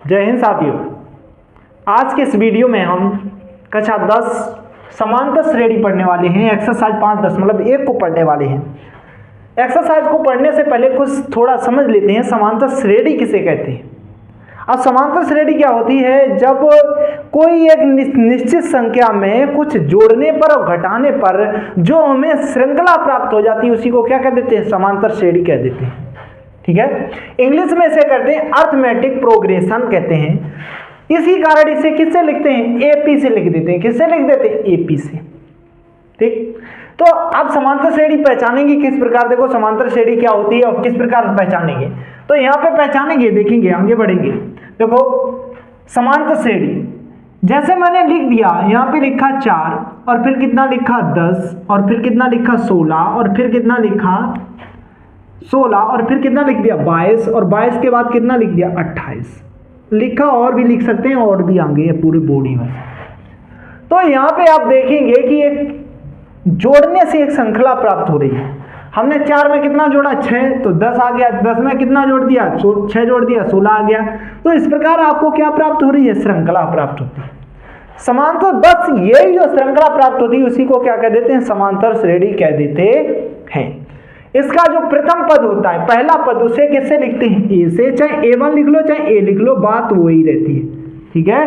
जय हिंद साथियों। आज के इस वीडियो में हम कक्षा 10 समांतर श्रेणी पढ़ने वाले हैं। एक्सरसाइज 5.10 मतलब 1 को पढ़ने वाले हैं। एक्सरसाइज को पढ़ने से पहले कुछ थोड़ा समझ लेते हैं समांतर श्रेणी किसे कहते हैं। अब समांतर श्रेणी क्या होती है? जब कोई एक निश्चित संख्या में कुछ जोड़ने पर और घटाने पर जो हमें श्रृंखला प्राप्त हो जाती है उसी को क्या कह देते हैं? समांतर श्रेणी कह देते हैं। ठीक है, इंग्लिश में इसे कहते हैं अर्थमेटिक प्रोग्रेशन कहते हैं। इसी कारण इसे किससे लिखते हैं? एपी से लिख देते हैं। किससे लिख देते हैं? एपी से। ठीक, तो आप समांतर श्रेणी पहचानेंगे किस प्रकार? देखो समांतर श्रेणी क्या होती है और किस प्रकार पहचानेंगे, तो यहाँ पे पहचानेंगे, देखेंगे, आगे बढ़ेंगे। देखो समांतर श्रेणी जैसे मैंने लिख दिया, यहाँ पे लिखा 4 और फिर कितना लिखा 10 और फिर कितना लिखा 16 और फिर कितना लिखा 16 और फिर कितना लिख दिया 22 और 22 के बाद कितना लिख दिया 28 लिखा। और भी लिख सकते हैं और भी आगे है पूरे बॉडी में। तो यहाँ पे आप देखेंगे कि एक जोड़ने से एक श्रृंखला प्राप्त हो रही है। हमने 4 में कितना जोड़ा 6 तो 10 आ गया, 10 में कितना जोड़ दिया 6 जोड़ दिया 16 आ गया। तो इस प्रकार आपको क्या प्राप्त हो रही है? श्रृंखला प्राप्त होती है। समांतर बस यही जो श्रृंखला प्राप्त होती है उसी को क्या कह देते हैं? समांतर श्रेणी कह देते हैं। इसका जो प्रथम पद होता है, पहला पद, उसे किससे लिखते हैं? ए से। चाहे A1 लिख लो चाहे A लिख लो, बात वही रहती है। ठीक है,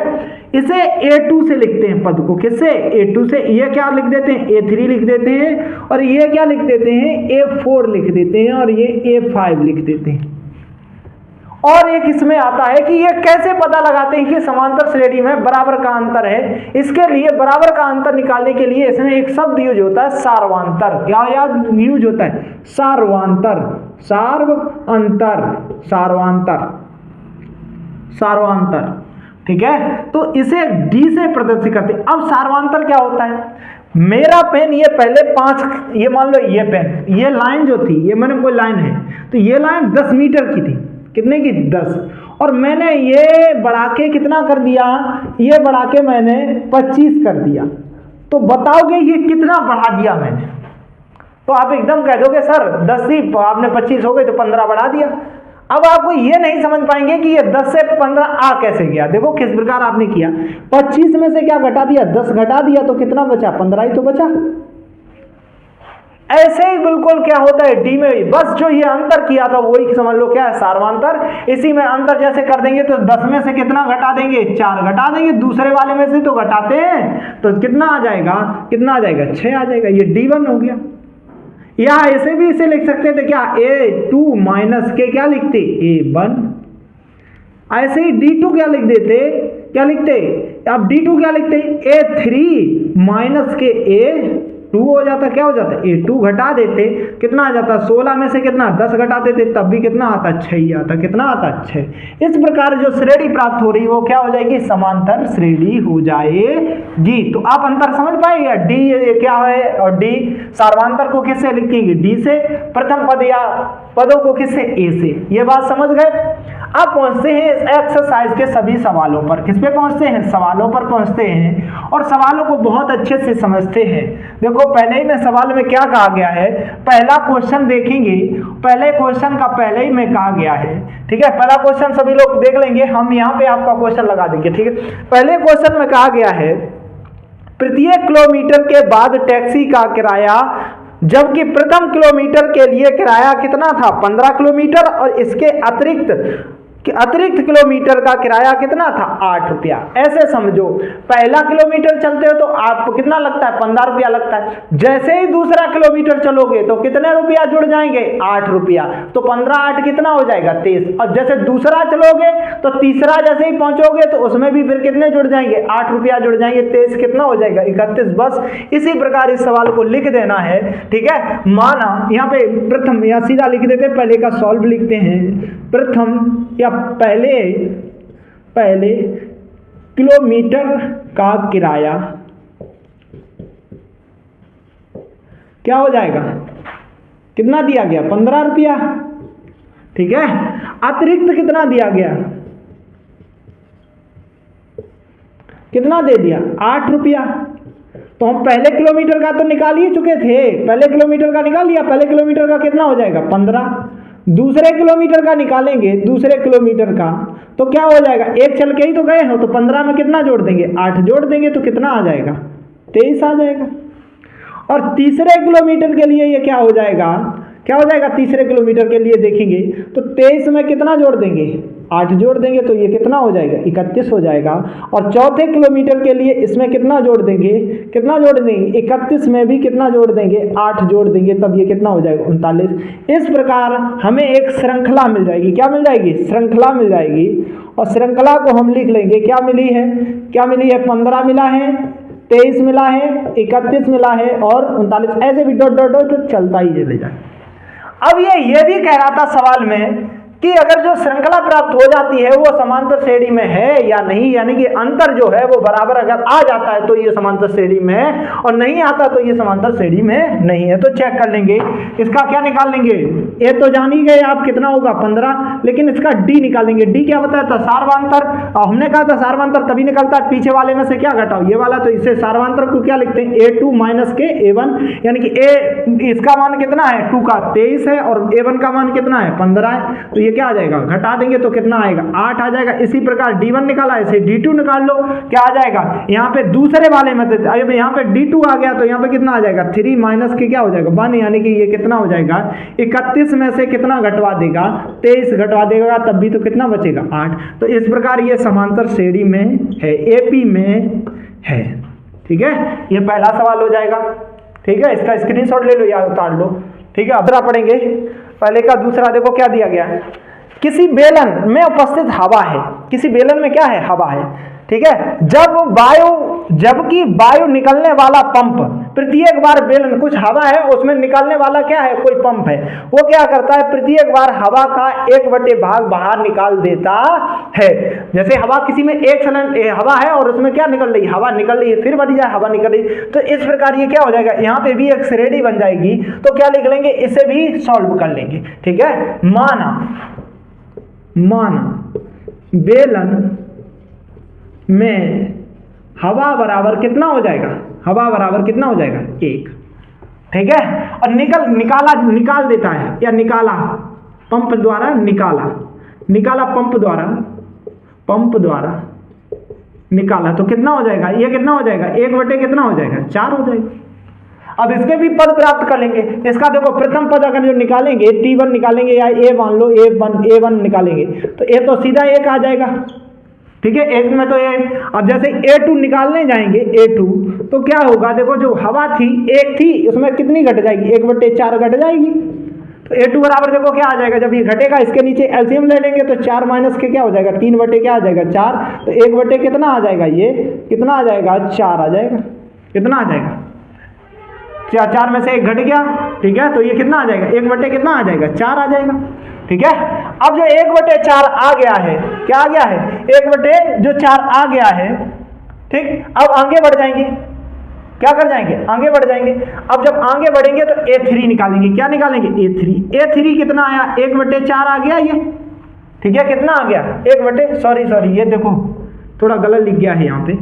इसे A2 से लिखते हैं पद को। किससे? A2 से। ये क्या लिख देते हैं? A3 लिख देते हैं और ये क्या लिख देते हैं? A4 लिख देते हैं और ये A5 लिख देते हैं। और एक इसमें आता है कि ये कैसे पता लगाते हैं कि समांतर श्रेणी में बराबर का अंतर है। इसके लिए बराबर का अंतर निकालने के लिए इसमें एक शब्द यूज होता है, सार्वंतर। क्या याद यूज होता है? सार्वंतर, सार्वंतर, सार्वंतर, सार्वंतर। ठीक है, तो इसे डी से प्रदर्शित करते हैं। अब सार्वंतर क्या होता है? मेरा पेन ये पहले 5, ये मान लो ये पेन, ये लाइन जो थी, ये मैंने कोई लाइन है तो ये लाइन 10 मीटर की थी। कितने की? 10। और मैंने ये बढ़ा के कितना कर दिया? ये बढ़ा के मैंने 25 कर दिया। तो बताओगे ये कितना बढ़ा दिया मैंने? तो आप एकदम कह दोगे सर 10 थी, आपने 25 हो गई तो 15 बढ़ा दिया। अब आपको ये नहीं समझ पाएंगे कि ये 10 से 15 आ कैसे गया। देखो किस प्रकार आपने किया, 25 में से क्या घटा दिया? 10 घटा दिया तो कितना बचा? 15 ही तो बचा। ऐसे ही बिल्कुल क्या होता है डी में भी, बस जो ये अंतर किया था वही समझ लो क्या है? सार्वंतर। इसी में अंतर जैसे कर देंगे तो 10 में से कितना घटा देंगे? 4 घटा देंगे। दूसरे वाले में से तो घटाते हैं तो कितना आ जाएगा? कितना आ जाएगा? 6 आ जाएगा। ये D1 हो गया। या ऐसे भी इसे लिख सकते थे क्या? A2 माइनस के क्या लिखते? A1। ऐसे ही D2 क्या लिख देते? क्या लिखते? अब D2 क्या लिखते? A3 माइनस के A2 हो जाता। क्या हो जाता? A2 घटा देते, कितना आ जाता? 16 में से कितना 10 घटा देते तब भी कितना आता? 6 ही आता। कितना आता? 6। इस प्रकार जो श्रेणी प्राप्त हो रही है वो क्या हो जाएगी? समांतर श्रेणी हो जाएगी। तो आप अंतर समझ पाएंगे? डी क्या है और डी सार्वंतर को किससे लिखेंगे? डी से। प्रथम पद या पदों को किससे? ए से। ये बात समझ गए? अब पहुंचते हैं इस एक्सरसाइज के सभी सवालों पर। किस पे पहुंचते हैं? सवालों पर पहुंचते हैं और सवालों को बहुत अच्छे से समझते हैं। देखो पहले ही में सवाल में क्या कहा गया है, पहला क्वेश्चन देखेंगे। पहले क्वेश्चन का पहले ही में कहा गया है। ठीक है, पहला क्वेश्चन सभी लोग देख लेंगे, हम यहाँ पे आपका क्वेश्चन लगा देंगे। ठीक है, पहले क्वेश्चन में कहा गया है प्रत्येक किलोमीटर के बाद टैक्सी का किराया, जबकि प्रथम किलोमीटर के लिए किराया कितना था? 15 किलोमीटर और इसके अतिरिक्त किलोमीटर का किराया कितना था? 8 रुपया। ऐसे समझो, पहला किलोमीटर चलते हो तो आपको कितना लगता है? 15 रुपया लगता है। जैसे ही दूसरा किलोमीटर चलोगे तो कितने रुपया जुड़ जाएंगे? 8 रुपया। तो 15 8 कितना हो जाएगा? 23। और जैसे दूसरा चलोगे तो तीसरा जैसे ही पहुंचोगे तो उसमें भी फिर कितने जुड़ जाएंगे? 8 रुपया जुड़ जाएंगे। 23 कितना हो जाएगा? 31। बस इसी प्रकार इस सवाल को लिख देना है। ठीक है, माना यहाँ पे प्रथम या सीधा लिख देते हैं, पहले का सॉल्व लिखते हैं। प्रथम या पहले किलोमीटर का किराया क्या हो जाएगा? कितना दिया गया? 15 रुपया। ठीक है, अतिरिक्त कितना दिया गया? कितना दे दिया? 8 रुपया। तो हम पहले किलोमीटर का तो निकाल ही चुके थे, पहले किलोमीटर का निकाल लिया। पहले किलोमीटर का कितना हो जाएगा? 15। दूसरे किलोमीटर का निकालेंगे, दूसरे किलोमीटर का तो क्या हो जाएगा, एक चल के ही तो गए हो, तो 15 में कितना जोड़ देंगे, 8 जोड़ देंगे तो कितना आ जाएगा, 23 आ जाएगा। और तीसरे किलोमीटर के लिए ये क्या हो जाएगा, क्या हो जाएगा, तीसरे किलोमीटर के लिए देखेंगे तो 23 में कितना जोड़ देंगे, 8 जोड़ देंगे तो ये कितना हो जाएगा, 31 हो जाएगा। और चौथे किलोमीटर के लिए इसमें कितना जोड़ देंगे, कितना जोड़ देंगे, 31 में भी कितना जोड़ देंगे, 8 जोड़ देंगे, तब ये कितना हो जाएगा, 39। इस प्रकार हमें एक श्रृंखला मिल जाएगी, क्या मिल जाएगी, श्रृंखला मिल जाएगी। और श्रृंखला को हम लिख लेंगे, क्या मिली है, क्या मिली है, 15 मिला है, 23 मिला है, 31 मिला है और 39, ऐसे भी डॉट डॉट डॉट चलता ही चले जाए। अब ये भी कह रहा था सवाल में कि अगर जो श्रृंखला प्राप्त हो जाती है वो समांतर श्रेणी में है या नहीं, यानी कि अंतर जो है वो बराबर अगर आ जाता है तो ये समांतर श्रेणी में है, और नहीं आता तो ये समांतर श्रेणी में नहीं है। तो चेक कर लेंगे, इसका क्या निकाल लेंगे, ए तो जान ही गए आप कितना होगा 15, लेकिन इसका डी निकालेंगे। डी क्या बताया था, सार्वंतर। हमने कहा था सार्वंतर तभी निकलता है पीछे वाले में से क्या घटाओ, ये वाला, तो इससे सार्वंतर को क्या लिखते हैं, a2 माइनस के a1, यानी कि ए इसका मान कितना है 2 का 23 है और a1 का मान कितना है 15 है, तो क्या आ जाएगा, घटा देंगे तो कितना आएगा, 8 आ जाएगा। इसी प्रकार D1 निकाला, इसे D2 निकाल लो, क्या आ जाएगा, यहाँ पे दूसरे वाले में अब यहाँ पे D2 आ गया तो यहाँ पे कितना आ जाएगा, 3 माइनस के क्या हो जाएगा 1, यानी कि ये कितना हो जाएगा, 31 में से कितना घटवा देगा, 23 घटवा देगा, तब भी तो कितना बचेगा 8। तो इस प्रकार ये समांतर श्रेणी में है, AP में है। ठीक है, ये पहला सवाल हो जाएगा। ठीक है, इसका स्क्रीनशॉट ले लो या उतार लो। ठीक है, अब पढ़ेंगे पहले का। दूसरा देखो क्या दिया गया है, किसी बेलन में उपस्थित हवा है, किसी बेलन में क्या है, हवा है। ठीक है, जबकि वायु निकलने वाला पंप, प्रत्येक बार बेलन, कुछ हवा है उसमें निकलने वाला क्या है, कोई पंप है, वो क्या करता है, प्रत्येक बार हवा का 1/2 भाग बाहर निकाल देता है। जैसे हवा किसी में एक हवा है और उसमें क्या निकल रही, हवा निकल रही है, फिर बढ़ी जाए हवा निकल रही, तो इस प्रकार ये क्या हो जाएगा, यहाँ पे भी एक श्रेणी बन जाएगी। तो क्या लिख लेंगे, इसे भी सॉल्व कर लेंगे। ठीक है, माना बेलन में हवा बराबर कितना हो जाएगा, हवा बराबर कितना हो जाएगा 1। ठीक है, और निकाल देता है, या निकाला पंप द्वारा, निकाला पंप द्वारा निकाला, तो कितना हो जाएगा, ये कितना हो जाएगा, 1/, कितना हो जाएगा 4 हो जाएगा। अब इसके भी पद प्राप्त कर लेंगे। इसका देखो प्रथम पद अगर जो निकालेंगे, T1 निकालेंगे या A मान लो A1 निकालेंगे, तो A तो सीधा 1 आ जाएगा। ठीक है, 1 में तो ये, अब जैसे A2 निकालने जाएंगे, A2 तो क्या होगा, देखो जो हवा थी 1 थी, उसमें कितनी घट जाएगी, 1/4 घट जाएगी। तो A2 बराबर देखो क्या आ जाएगा, जब ये घटेगा इसके नीचे एलसीएम ले लेंगे तो 4 माइनस के क्या हो जाएगा, 3/, क्या आ जाएगा 4, तो 1/, कितना आ जाएगा, ये कितना आ जाएगा 4 आ जाएगा। कितना आ जाएगा, 4 में से 1 घट गया। ठीक है, तो ये कितना आ जाएगा, 1/, कितना आ जाएगा 4 आ जाएगा। ठीक है, अब जो 1/4 आ गया है, क्या आ गया है, 1/4 आ गया है। ठीक, अब आगे बढ़ जाएंगे, क्या कर जाएंगे, आगे बढ़ जाएंगे। अब जब आगे बढ़ेंगे तो A3 निकालेंगे, क्या निकालेंगे, A3 कितना आया, 1/4 आ गया ये। ठीक है, कितना आ गया, सॉरी ये देखो थोड़ा गलत लिख गया है यहाँ पे,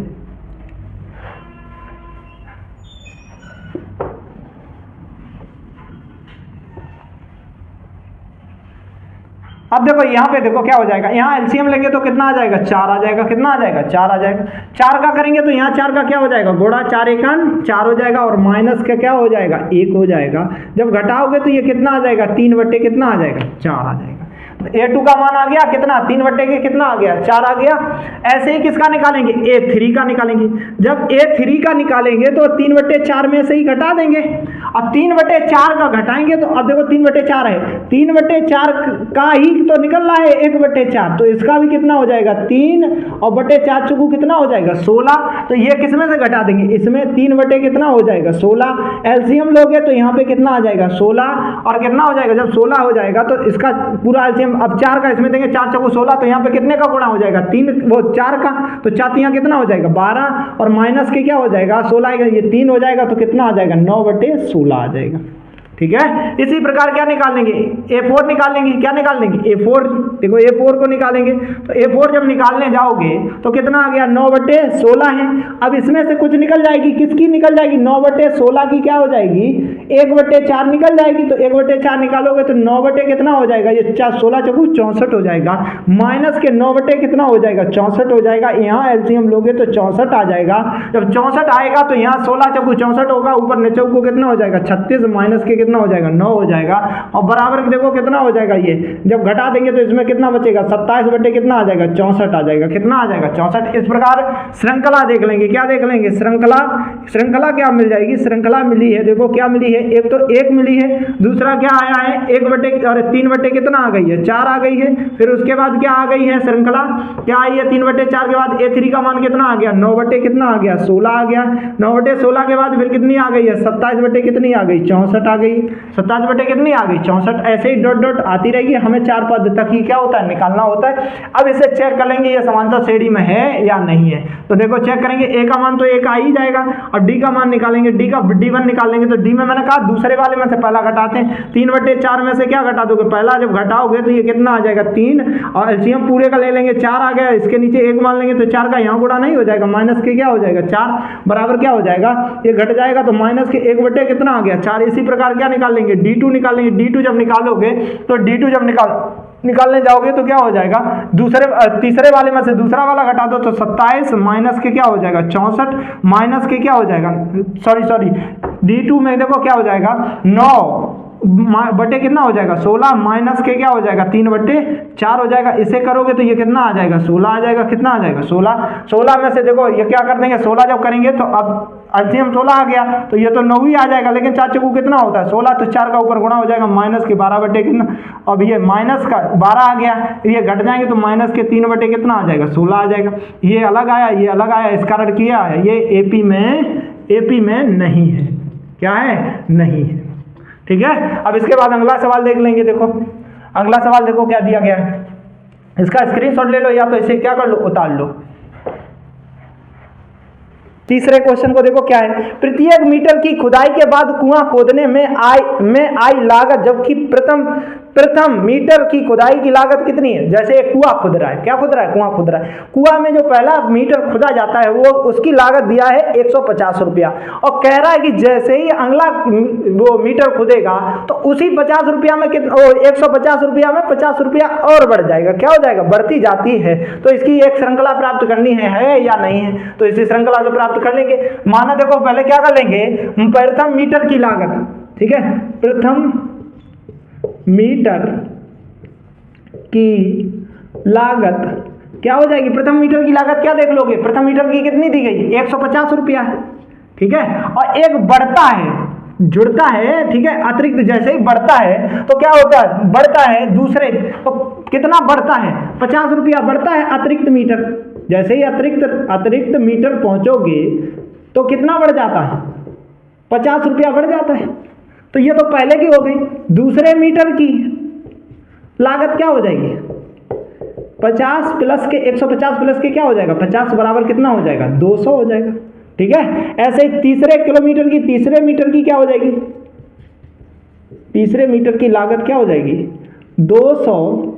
अब देखो यहाँ पे देखो क्या हो जाएगा, यहाँ एलसीएम लेंगे तो कितना आ जाएगा, 4 आ जाएगा। कितना आ जाएगा, 4 आ जाएगा। 4 का करेंगे तो यहाँ 4 का क्या हो जाएगा, गुणा 4 एकन 4 हो जाएगा, और माइनस का क्या हो जाएगा, 1 हो जाएगा। जब घटाओगे तो ये कितना आ जाएगा, 3/, कितना आ जाएगा 4 आ जाएगा। A2 का मान आ गया कितना, 3/, के कितना आ गया 4 आ गया। ऐसे ही किसका निकालेंगे, A3 का निकालेंगे। जब A3 का निकालेंगे तो 3/4 में से ही घटा देंगे, और 3/4 का घटाएंगे तो अब देखो 3/4 है, 3/4 का ही तो निकल रहा है 1/4, तो इसका भी कितना हो जाएगा 3 और बटे 4 चुकू कितना हो जाएगा 16। तो ये किसमें से घटा देंगे, इसमें 3/, कितना हो जाएगा 16। एलसीएम लोगे तो यहाँ पे कितना आ जाएगा 16, और कितना हो जाएगा, जब 16 हो जाएगा तो इसका पूरा एलसीएम, अब 4 का इसमें देंगे, 4 चौको 16, तो यहाँ पे कितने का गुणा हो जाएगा 4 का, तो 4 यहाँ कितना हो जाएगा 12, और माइनस के क्या हो जाएगा 16, ये 3 हो जाएगा, तो कितना आ जाएगा 9/16 आ जाएगा। ठीक है। इसी प्रकार क्या निकाल लेंगे, A4 निकाल लेंगे। क्या निकाल लेंगे, A4। देखो A4 को निकालेंगे तो A4 जब निकालने जाओगे तो कितना आ गया, 9/16 है। अब इसमें से कुछ निकल जाएगी, किसकी निकल जाएगी, 9/16 की क्या हो जाएगी, 1/4 निकल जाएगी। तो 1/4 निकालोगे तो 9 बटे कितना हो जाएगा, ये 16 चौकू 64 हो जाएगा, माइनस के 9 बटे कितना हो जाएगा, 64 हो जाएगा। यहाँ एलसीएम लोगे तो 64 आ जाएगा। जब 64 आएगा तो यहाँ 16 चौकू 64 होगा, ऊर नीचे को कितना हो जाएगा, 36 माइनस के कितना हो जाएगा, 9 हो जाएगा। और बराबर देखो कितना हो जाएगा, ये जब घटा देंगे तो इसमें कितना बचेगा, 27 बटे कितना आ जाएगा, 64 आ जाएगा। कितना आ जाएगा, 64। इस प्रकार श्रृंखला देख लेंगे। क्या देख लेंगे, श्रृंखला क्या मिल जाएगी, श्रृंखला मिली है। देखो क्या मिली है, एक तो 1 मिली है, दूसरा क्या आया है 1 बटे और 3 बटे कितना आ गई है, 4 आ गई है। फिर उसके बाद क्या आ गई है, श्रृंखला क्या आई है, 3/4 के बाद A3 का मान कितना आ गया, 9 बटे कितना आ गया, 16 आ गया। 9/16 के बाद फिर कितनी आ गई है, 27 बटे कितनी आ गई, 64 आ गई। 27 बटे कितनी आ गई, 64। ऐसे ही डॉट डॉट आती रहेगी। हमें 4 पद तक ही क्या होता है, निकालना होता है। अब इसे चेक कर लेंगे ये समांतर श्रेणी में है या नहीं है। तो देखो चेक करेंगे, A का मान तो 1 आ ही जाएगा और D का मान निकालेंगे, D1 निकालेंगे। तो D में मैंने कहा दूसरे वाले में से पहला घटाते हैं। 3/4 में से क्या घटा दोगे, पहला जब घटाओगे तो ये कितना आ जाएगा, 3 और एलसीएम पूरे का ले लेंगे, 4 आ गया। इसके नीचे 1 मान लेंगे तो 4 का यहाँ गुणा नहीं हो जाएगा, माइनस के क्या हो जाएगा, 4 बराबर क्या हो जाएगा, ये घट जाएगा तो माइनस के 1 बटे कितना आ गया, 4। इसी प्रकार क्या निकाल लेंगे, D2 निकालेंगे। D2 जब निकालोगे तो D2 जब निकालने जाओगे तो क्या हो जाएगा, तीसरे वाले में से दूसरा वाला घटा दो तो 27 माइनस के क्या हो जाएगा, 64 माइनस के क्या हो जाएगा, सॉरी D2 में देखो क्या हो जाएगा, 9 बटे कितना हो जाएगा, 16 माइनस के क्या हो जाएगा, 3/4 हो जाएगा। इसे करोगे तो ये कितना आ जाएगा, 16 आ जाएगा। कितना आ जाएगा, 16 में से देखो ये क्या कर देंगे, 16 जब करेंगे तो अब एलसीएम 16 आ गया तो ये तो 9 ही आ जाएगा। लेकिन 4 चौकू कितना होता है, 16, तो 4 का ऊपर गुणा हो जाएगा, माइनस के 12 बटे कितना। अब ये माइनस का 12 आ गया, ये घट जाएंगे तो माइनस के 3 बटे कितना आ जाएगा, 16 आ जाएगा। ये अलग आया, ये अलग आया, इस कारण किया है ये एपी में नहीं है। क्या है, नहीं है। ठीक है। अब इसके बाद अगला सवाल देख लेंगे। देखो अगला सवाल देखो क्या दिया गया है, इसका स्क्रीनशॉट ले लो या तो इसे क्या कर लो, उतार लो। तीसरे क्वेश्चन को देखो क्या है, प्रत्येक मीटर की खुदाई के बाद कुआं खोदने में आई लागत, जबकि प्रथम मीटर की खुदाई की लागत कितनी है। जैसे एक कुआं खुद रहा है, क्या खुद रहा है, कुआं खुद रहा है। कुआं में जो पहला मीटर खुदा जाता है वो उसकी लागत दिया है 150 रुपया, और कह रहा है कि जैसे ही अगला वो मीटर खुदेगा तो उसी 50 रुपया में 150 रुपया में 50 रुपया और बढ़ जाएगा। क्या हो जाएगा, बढ़ती जाती है। तो इसकी एक श्रृंखला प्राप्त करनी है या नहीं है। तो इसी श्रृंखला से प्राप्त कर लेंगे। माना देखो पहले क्या कर लेंगे, प्रथम मीटर की लागत, ठीक है, प्रथम मीटर की लागत क्या हो जाएगी, प्रथम मीटर की लागत क्या देख लोगे, प्रथम मीटर की कितनी दी गई, 150 रुपया है। ठीक है। और एक बढ़ता है, जुड़ता है, ठीक है, अतिरिक्त जैसे ही बढ़ता है तो क्या होता है, बढ़ता है दूसरे, तो कितना बढ़ता है, 50 रुपया बढ़ता है अतिरिक्त मीटर। जैसे ही अतिरिक्त मीटर पहुंचोगे तो कितना बढ़ जाता है, 50 रुपया बढ़ जाता है। तो ये तो पहले की हो गई। दूसरे मीटर की लागत क्या हो जाएगी, 50 प्लस के 150 प्लस के क्या हो जाएगा, 50 बराबर कितना हो जाएगा, 200 हो जाएगा। ठीक है। ऐसे ही तीसरे मीटर की क्या हो जाएगी, तीसरे मीटर की लागत क्या हो जाएगी, 200।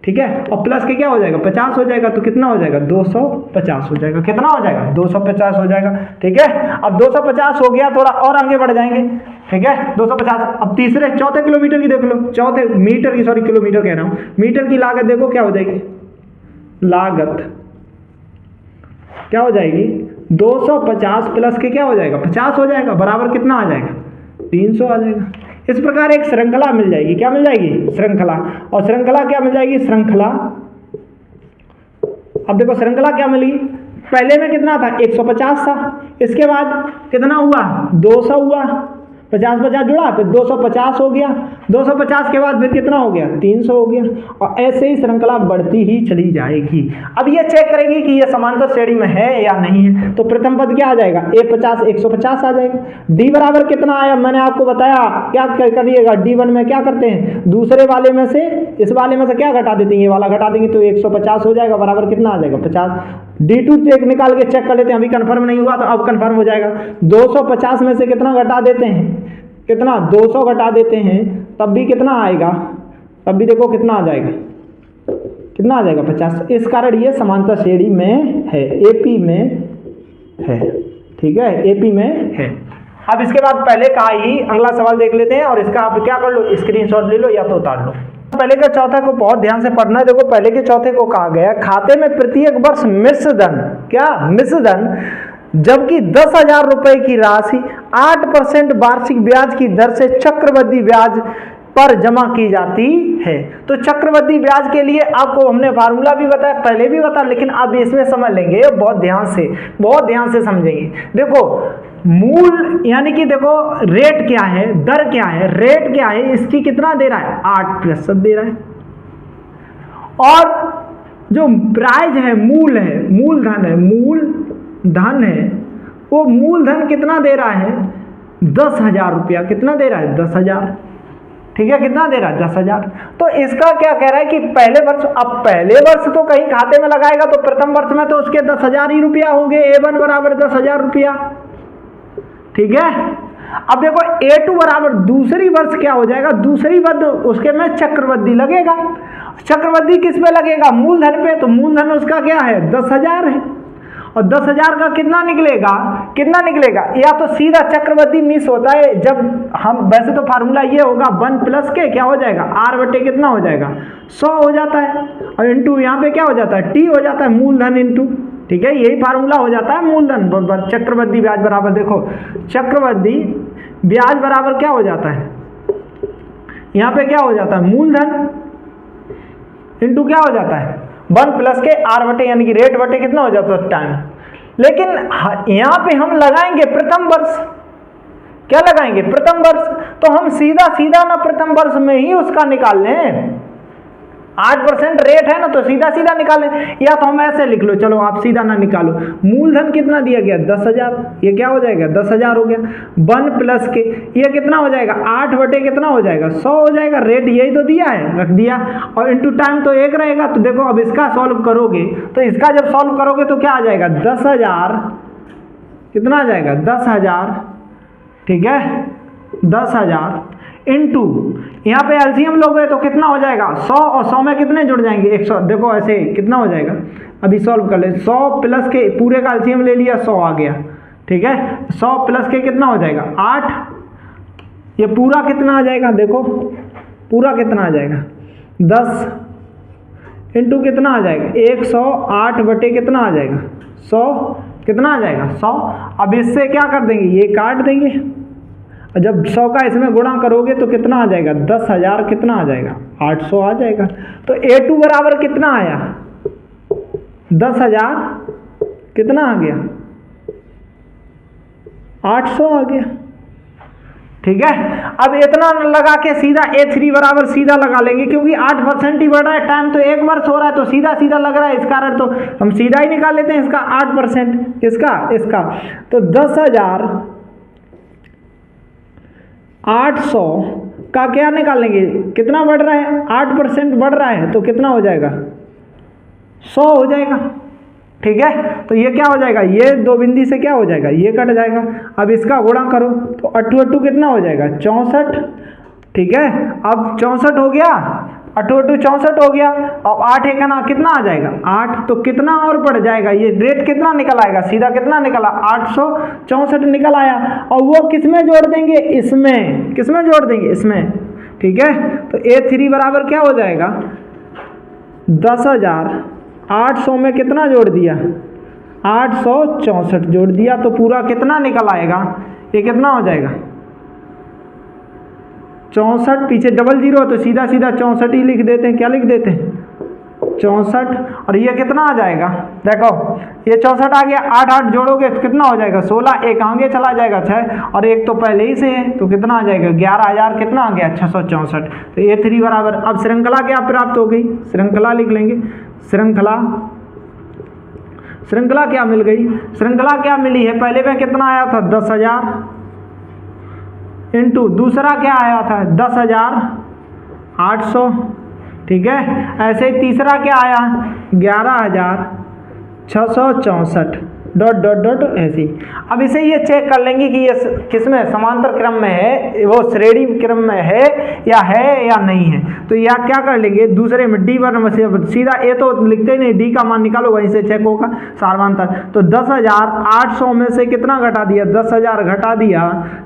ठीक है। और प्लस के क्या हो जाएगा, 50 हो जाएगा। तो कितना हो जाएगा, 250 हो जाएगा। कितना हो जाएगा, 250 हो जाएगा। ठीक है। अब 250 हो गया, थोड़ा और आगे बढ़ जाएंगे। ठीक है, 250। अब चौथे किलोमीटर की देख लो, चौथे मीटर की, सॉरी किलोमीटर कह रहा हूं, मीटर की लागत देखो क्या हो जाएगी, लागत क्या हो जाएगी, 250 प्लस के क्या हो जाएगा, 50 हो जाएगा, बराबर कितना आ जाएगा, 300 आ जाएगा। इस प्रकार एक श्रृंखला मिल जाएगी। क्या मिल जाएगी, श्रृंखला। और श्रृंखला क्या मिल जाएगी, श्रृंखला। अब देखो श्रृंखला क्या मिली, पहले में कितना था, 150 था, इसके बाद कितना हुआ, 200 हुआ, 50 जुड़ा, फिर 250 हो गया, 250 के बाद फिर कितना हो गया, 300 हो गया। और ऐसे ही श्रृंखला बढ़ती ही चली जाएगी। अब ये चेक करेंगे कि ये समांतर श्रेणी में है या नहीं है। तो प्रथम पद क्या आ जाएगा, 150 आ जाएगा। डी बराबर कितना आया, मैंने आपको बताया, क्या करिएगा, D1 में क्या करते हैं, दूसरे वाले में से इस वाले में से क्या घटा देते हैं, ये वाला घटा देंगे तो 150 हो जाएगा, बराबर कितना आ जाएगा, 50। D2 चेक निकाल के चेक कर लेते हैं, अभी कंफर्म नहीं हुआ तो अब कंफर्म हो जाएगा। 250 में से कितना घटा देते हैं, कितना 200 घटा देते हैं तब भी कितना आएगा, तब भी देखो कितना आ जाएगा, कितना आ जाएगा 50। इस कारण ये समांतर श्रेणी में है, एपी में है, ठीक है, एपी में है। अब इसके बाद पहले का ही अगला सवाल देख लेते हैं और इसका आप क्या कर लो, स्क्रीनशॉट ले लो या तो उतार लो। पहले के चौथे को बहुत ध्यान से पढ़ना है। देखो पहले के चौथे को कहा गया खाते में प्रत्येक वर्ष मिश्र धन, क्या मिश्र धन, जबकि 10,000 रुपए की राशि 8% वार्षिक ब्याज की दर से चक्रवृद्धि ब्याज पर जमा की जाती है। तो चक्रवृद्धि ब्याज के लिए आपको हमने फार्मूला भी बताया, पहले भी बताया, लेकिन अब इसमें समझ लेंगे बहुत ध्यान से समझेंगे। देखो मूल यानी कि देखो रेट क्या है, दर क्या है, रेट क्या है, इसकी कितना दे रहा है 8% दे रहा है। और जो प्राइज है, मूलधन है, मूलधन है, वो मूलधन कितना दे रहा है 10,000 रुपया, कितना दे रहा है 10,000, ठीक है, कितना दे रहा है 10,000। तो इसका क्या कह रहा है कि पहले वर्ष, अब पहले वर्ष तो कहीं खाते में लगाएगा तो प्रथम वर्ष में तो उसके 10,000 ही रुपया होंगे, A1 बराबर 10,000 रुपया, ठीक है। अब देखो A2 बराबर दूसरी वर्ष क्या हो जाएगा, दूसरी वर्ष उसके में चक्रवृद्धि लगेगा। चक्रवृद्धि किस पे लगेगा, मूलधन पे, तो मूलधन उसका क्या है 10,000 है, और 10,000 का कितना निकलेगा, या तो सीधा चक्रवृद्धि मिस होता है जब हम, वैसे तो फार्मूला ये होगा 1 प्लस के क्या हो जाएगा R बटे कितना हो जाएगा 100 हो जाता है, और इंटू यहाँ पे क्या हो जाता है T हो जाता है, मूलधन इंटू, ठीक है, यही फार्मूला हो जाता है मूलधन बराबर चक्रवृद्धि ब्याज बराबर, देखो चक्रवृद्धि ब्याज बराबर क्या हो जाता है, यहाँ पे क्या हो जाता है मूलधन इंटू क्या हो जाता है 1 प्लस के R बटे, यानी कि रेट बटे कितना हो जाता है टाइम। लेकिन यहाँ पे हम लगाएंगे प्रथम वर्ष, क्या लगाएंगे प्रथम वर्ष, तो हम सीधा ना प्रथम वर्ष में ही उसका निकाल लें, 8% रेट है ना, तो सीधा निकालें, या तो हम ऐसे लिख लो, चलो आप सीधा ना निकालो, मूलधन कितना दिया गया 10,000, ये क्या हो जाएगा 10,000 हो गया, 1 प्लस के ये कितना हो जाएगा 8 बटे कितना हो जाएगा 100 हो जाएगा, रेट यही तो दिया है, रख दिया, और इंटू टाइम तो एक रहेगा। तो देखो अब इसका सॉल्व करोगे, तो इसका जब सॉल्व करोगे तो क्या आ जाएगा 10,000, कितना आ जाएगा 10,000, ठीक है, 10,000 इंटू यहाँ पे एलसीएम लोगे तो कितना हो जाएगा 100, और 100 में कितने जुड़ जाएंगे 100, देखो ऐसे कितना हो जाएगा, अभी सॉल्व कर ले, 100 प्लस के पूरे का एलसीएम ले लिया 100 आ गया, ठीक है, 100 प्लस के कितना हो जाएगा 8, ये पूरा कितना आ जाएगा, देखो पूरा कितना आ जाएगा 10 इंटू कितना आ जाएगा 108 बटे कितना आ जाएगा 100, कितना आ जाएगा 100। अब इससे क्या कर देंगे, ये काट देंगे, जब 100 का इसमें गुणा करोगे तो कितना आ जाएगा 10,000, कितना आ जाएगा 800 आ जाएगा। तो A2 बराबर कितना आया 10,000, कितना आ गया 800 आ गया, ठीक है। अब इतना लगा के सीधा A3 बराबर सीधा लगा लेंगे, क्योंकि 8% ही बढ़ रहा है, टाइम तो 1 वर्ष हो रहा है, तो सीधा लग रहा है, इस कारण तो हम सीधा ही निकाल लेते हैं इसका 8%, इसका तो 10,000 800 का क्या निकालेंगे, कितना बढ़ रहा है 8% बढ़ रहा है, तो कितना हो जाएगा 100 हो जाएगा, ठीक है। तो ये क्या हो जाएगा, ये दो बिंदी से क्या हो जाएगा, ये कट जाएगा। अब इसका गुणा करो तो 8 कितना हो जाएगा 64, ठीक है। अब 64 हो गया, 8 64 हो गया, अब 8 एक ना कितना आ जाएगा 8, तो कितना और बढ़ जाएगा, ये रेट कितना निकल आएगा, सीधा कितना निकला 864 निकल आया, और वो किस में जोड़ देंगे, इसमें, किस में जोड़ देंगे इसमें, ठीक है। तो A3 बराबर क्या हो जाएगा 10,000, 800 में कितना जोड़ दिया 864 जोड़ दिया, तो पूरा कितना निकल आएगा, ये कितना हो जाएगा 64, पीछे डबल जीरो तो सीधा 64 ही लिख देते हैं, क्या लिख देते हैं 64, और ये कितना आ जाएगा, देखो ये 64 आ गया, 8 जोड़ोगे तो कितना हो जाएगा 16, एक आगे चला जाएगा 6, और एक तो पहले ही से है, तो कितना आ जाएगा 11,000, कितना आ गया 664। तो A3 बराबर, अब श्रृंखला क्या प्राप्त हो गई, श्रृंखला लिख लेंगे, श्रृंखला क्या मिल गई, श्रृंखला क्या मिली है, पहले में कितना आया था 10,000 इंटू दूसरा क्या आया था 10,800, ठीक है। ऐसे ही तीसरा क्या आया 11,664, डॉट डॉट डॉट ऐसे ही। अब इसे ये चेक कर लेंगे कि ये किस में समांतर क्रम में है, वो श्रेणी क्रम में है या नहीं है। तो या क्या कर लेंगे, दूसरे में D1 सीधा ए तो लिखते नहीं, डी का मान निकालो वहीं से चेक होगा समांतर। तो 10,800 में से कितना घटा दिया, 10,000 घटा दिया,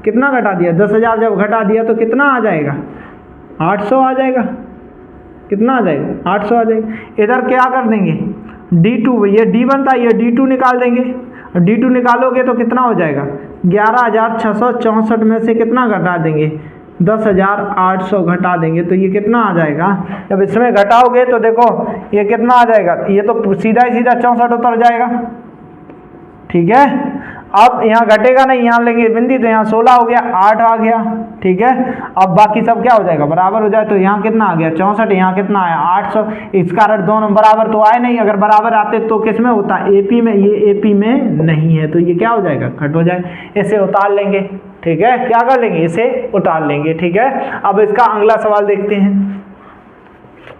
कितना घटा दिया, 10,000 जब घटा दिया तो कितना आ जाएगा, 800 आ जाएगा। कितना आ जाएगा, 800 आ जाएगा। इधर क्या कर देंगे, D2, ये D1 था, ये D2 निकाल देंगे। D2 निकालोगे तो कितना हो जाएगा, 11,664 में से कितना घटा देंगे, 10,800 घटा देंगे। तो ये कितना आ जाएगा, जब इसमें घटाओगे तो देखो ये कितना आ जाएगा, ये तो सीधा ही सीधा 64 उतर जाएगा। ठीक है, अब यहाँ घटेगा नहीं, यहाँ लेंगे बिंदी तो यहाँ 16 हो गया, 8 आ गया। ठीक है, अब बाकी सब क्या हो जाएगा, बराबर हो जाए। तो यहाँ कितना आ गया 64, यहाँ कितना आया 800। इस कारण दोनों बराबर तो आए नहीं, अगर बराबर आते तो किस में होता, एपी में, ये एपी में नहीं है तो ये क्या हो जाएगा, कट हो जाएगा। इसे उतार लेंगे। ठीक है, क्या कर लेंगे, इसे उतार लेंगे। ठीक है, अब इसका अगला सवाल देखते हैं,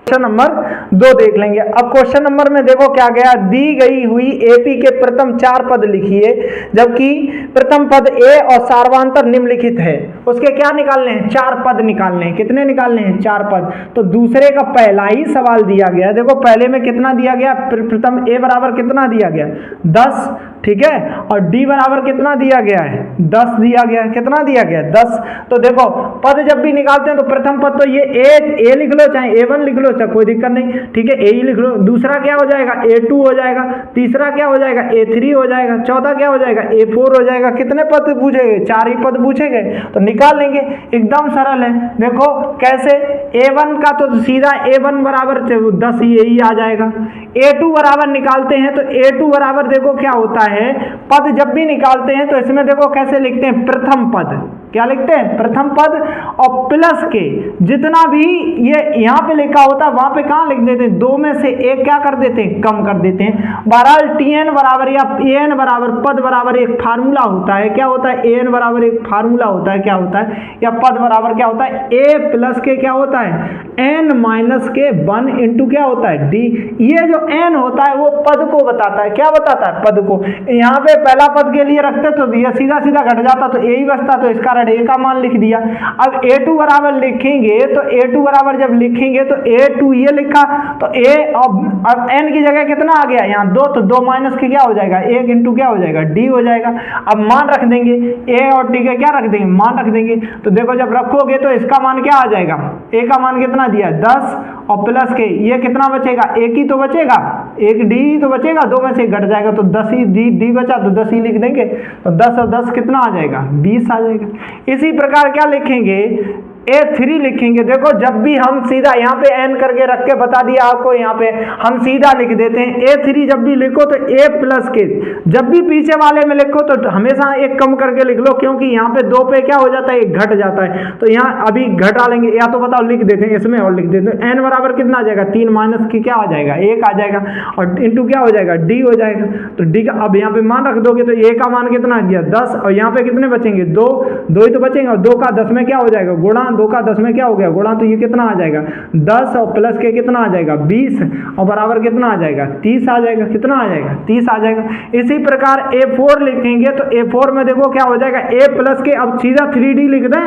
क्वेश्चन नंबर 2 देख लेंगे। अब क्वेश्चन नंबर में देखो क्या गया, दी गई हुई एपी के प्रथम 4 पद लिखिए, जबकि प्रथम पद ए और सार्वधातुक निम्नलिखित है। उसके क्या निकालने हैं, 4 पद निकालने हैं। कितने निकालने हैं, 4 पद। तो दूसरे का पहला ही सवाल दिया गया, देखो पहले में कितना दिया गया, प्रथम ए बराबर कितना दिया गया, 10। ठीक है, और डी बराबर कितना दिया गया है, 10 दिया गया है। कितना दिया गया है, 10। तो देखो पद जब भी निकालते हैं तो प्रथम पद तो ये ए लिख लो, चाहे A1 लिख लो, चाहे कोई दिक्कत नहीं। ठीक है, ए ही लिख लो। दूसरा क्या हो जाएगा, A2 हो जाएगा। तीसरा क्या हो जाएगा, A3 हो जाएगा। चौथा क्या हो जाएगा, A4 हो जाएगा। कितने पद पूछेंगे, 4 ही पद पूछेंगे, तो निकाल लेंगे। एकदम सरल है। देखो कैसे, A1 का तो सीधा A1 बराबर 10 यही आ जाएगा। A2 बराबर निकालते हैं तो A2 बराबर देखो क्या होता है, पद जब भी निकालते हैं तो इसमें देखो कैसे लिखते हैं, प्रथम पद। क्या लिखते हैं, प्रथम पद, और प्लस के जितना भी ये यहाँ पे लिखा होता है वहां पे कहाँ लिख देते हैं, 2 में से एक क्या कर देते हैं, कम कर देते हैं। बहरहाल TN बराबर या AN बराबर पद बराबर एक फार्मूला होता है। क्या होता है, AN बराबर एक फार्मूला होता है। क्या होता है, या पद बराबर क्या होता है, A प्लस के क्या होता है, N माइनस के 1 इंटू क्या होता है, D। ये जो N होता है वो पद को बताता है। क्या बताता है, पद को। यहाँ पे पहला पद के लिए रखते तो ये सीधा सीधा घट जाता तो A ही बचता, तो इसका ए का मान लिख दिया। अब A2 बराबर लिखेंगे तो A2 बराबर जब लिखेंगे तो A2 ये लिखा तो A, अब N की जगह कितना आ गया, यहाँ 2, तो 2 माइनस के क्या हो जाएगा, 1 इंटू क्या हो जाएगा, D हो जाएगा। अब मान रख देंगे, A और D का क्या रख देंगे, मान रख देंगे। तो देखो जब रखोगे तो इसका मान क्या आ जाएगा, A का मान कितना दिया 10, और प्लस के ये कितना बचेगा, 1 ही तो बचेगा, 1 D ही तो बचेगा, 2 में से घट जाएगा तो 10 ही D बचा, तो 10 ही लिख देंगे। तो 10 और 10 कितना आ जाएगा, 20 आ जाएगा। इसी प्रकार क्या लिखेंगे, A3 लिखेंगे। देखो जब भी हम सीधा यहाँ पे N करके रख के बता दिया आपको, यहाँ पे हम सीधा लिख देते हैं। A3 जब भी लिखो तो A प्लस के, जब भी पीछे वाले में लिखो तो हमेशा एक कम करके लिख लो, क्योंकि यहाँ पे 2 पे क्या हो जाता है, एक घट जाता है। तो यहाँ अभी घटा लेंगे, या तो बताओ लिख देते हैं इसमें और लिख देते हैं। N बराबर कितना आ जाएगा, 3 माइनस की क्या आ जाएगा, 1 आ जाएगा, और इंटू क्या हो जाएगा, D हो जाएगा। तो D का अब यहाँ पे मान रख दोगे तो A का मान कितना दिया 10, और यहाँ पे कितने बचेंगे, 2 ही तो बचेंगे, और 2 का 10 में क्या हो जाएगा, गुणा, 2 का 10 में क्या हो गया, गुणा, तो ये कितना आ जाएगा 10, और प्लस के कितना आ जाएगा 20, और बराबर कितना आ जाएगा 30 आ जाएगा। कितना आ जाएगा, 30 आ जाएगा। इसी प्रकार A4 लिखेंगे तो A4 में देखो क्या हो जाएगा, A प्लस के, अब सीधा 3D लिख दें।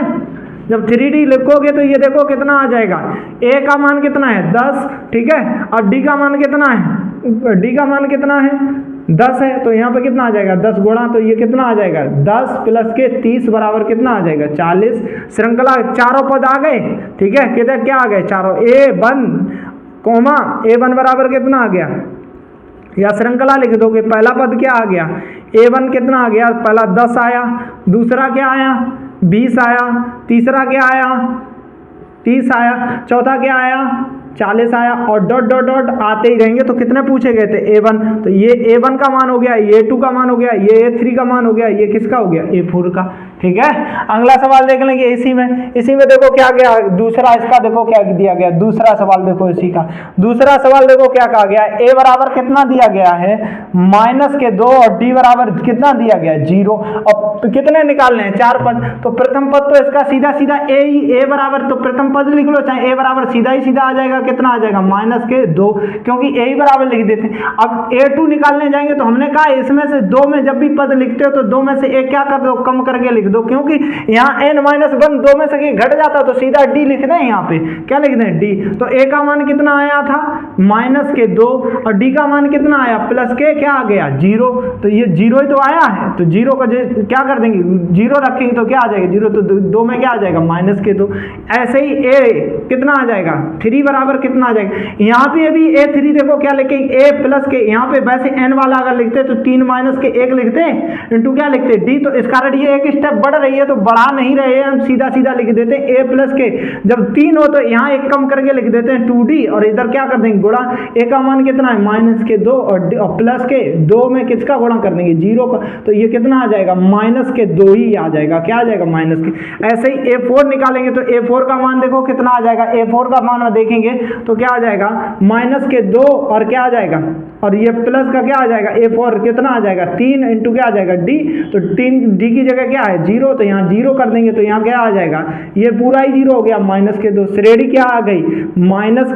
जब 3D लिखोगे तो ये देखो कितना आ जाएगा, A का मान कितना है 10, ठीक है, और D का मान कितना है, D का मान कितना है 10 है, तो यहाँ पे कितना आ जाएगा 10 गुणा, तो ये कितना आ जाएगा 10 प्लस के 30 बराबर कितना आ जाएगा 40। श्रृंखला चारों पद आ गए, ठीक है, कितने क्या आ गए चारों, A1 कोमा A1 बराबर कितना आ गया, या श्रृंखला लिख दोगे, पहला पद क्या आ गया, A1 कितना आ गया, पहला 10 आया, दूसरा क्या आया 20 आया, तीसरा क्या आया 30 आया, चौथा क्या आया 40 आया, और डॉट डॉट डॉट आते ही रहेंगे। तो कितने पूछे गए थे, A1, तो ये A1 का मान हो गया, ये A2 का मान हो गया, ये A3 का मान हो गया, ये किसका हो गया, A4 का। ठीक है। अगला सवाल देख लेंगे इसी में देखो क्या गया दूसरा, इसका देखो क्या दिया गया, दूसरा सवाल देखो इसी का, दूसरा सवाल देखो क्या कहा गया, a बराबर कितना दिया गया है -2 और d बराबर कितना दिया गया है 0। अब कितने निकालने हैं 4 पद, तो प्रथम पद तो इसका सीधा सीधा a बराबर, तो प्रथम पद लिख लो, चाहे a बराबर सीधा ही सीधा आ जाएगा, कितना आ जाएगा -2, क्योंकि a ही बराबर लिख देते हैं। अब a2 निकालने जाएंगे तो हमने कहा इसमें से 2 में जब भी पद लिखते हो तो 2 में से एक क्या कर दो, कम करके लिख दो, क्योंकि यहाँ n-1 2 में से घट जाता तो सीधा d लिख दें, यहाँ पे क्या लिख दें d। तो a का मान कितना आया था -2 और d का मान कितना आया प्लस के क्या आ गया 0, तो ये 0 ही तो आया है, तो 0 को क्या कर देंगे 0 रखेंगे तो क्या आ जाएगा 0, तो 2 में क्या आ जाएगा -2। ऐसे ही a कितना आ जाएगा 3 बराबर कितना आ जाएगा, यहाँ पे अभी a3 देखो क्या लिखेंगे a प्लस के, यहाँ पे वैसे n वाला अगर लिखते तो 3 - के 1 लिखते इंटू क्या लिखते d, तो इस कारण ये एक स्टेप बढ़ रही है तो बढ़ा नहीं रहे हैं, हम सीधा सीधा लिख देते हैं a प्लस के, जब 3 हो तो यहाँ एक कम करके लिख देते हैं 2d और इधर क्या कर देंगे गुणा, a का मान कितना है -2 और प्लस के 2 में किसका गुणा कर देंगे 0 का, तो ये कितना आ जाएगा -2 ही आ जाएगा, क्या आ जाएगा -के। ऐसे ही a4 निकालेंगे तो a4 का मान देखो कितना आ जाएगा, a4 का मान देखेंगे तो क्या आ जाएगा -2 और क्या आ जाएगा, और ये प्लस का क्या आ जाएगा a4 कितना आ जाएगा 3 इंटू क्या आ जाएगा d, तो 3 d की जगह क्या है 0, तो यहाँ 0 कर देंगे तो यहाँ क्या आ जाएगा ये पूरा ही 0 हो गया -2। श्रेणी क्या आ गई -2,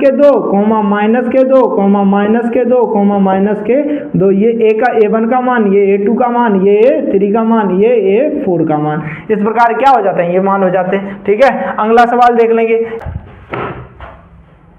-2, ये a का a1 का मान, ये a2 का मान, ये a3 का मान, ये a4 का मान, इस प्रकार क्या हो जाते हैं ये मान हो जाते हैं। ठीक है, अगला सवाल देख लेंगे।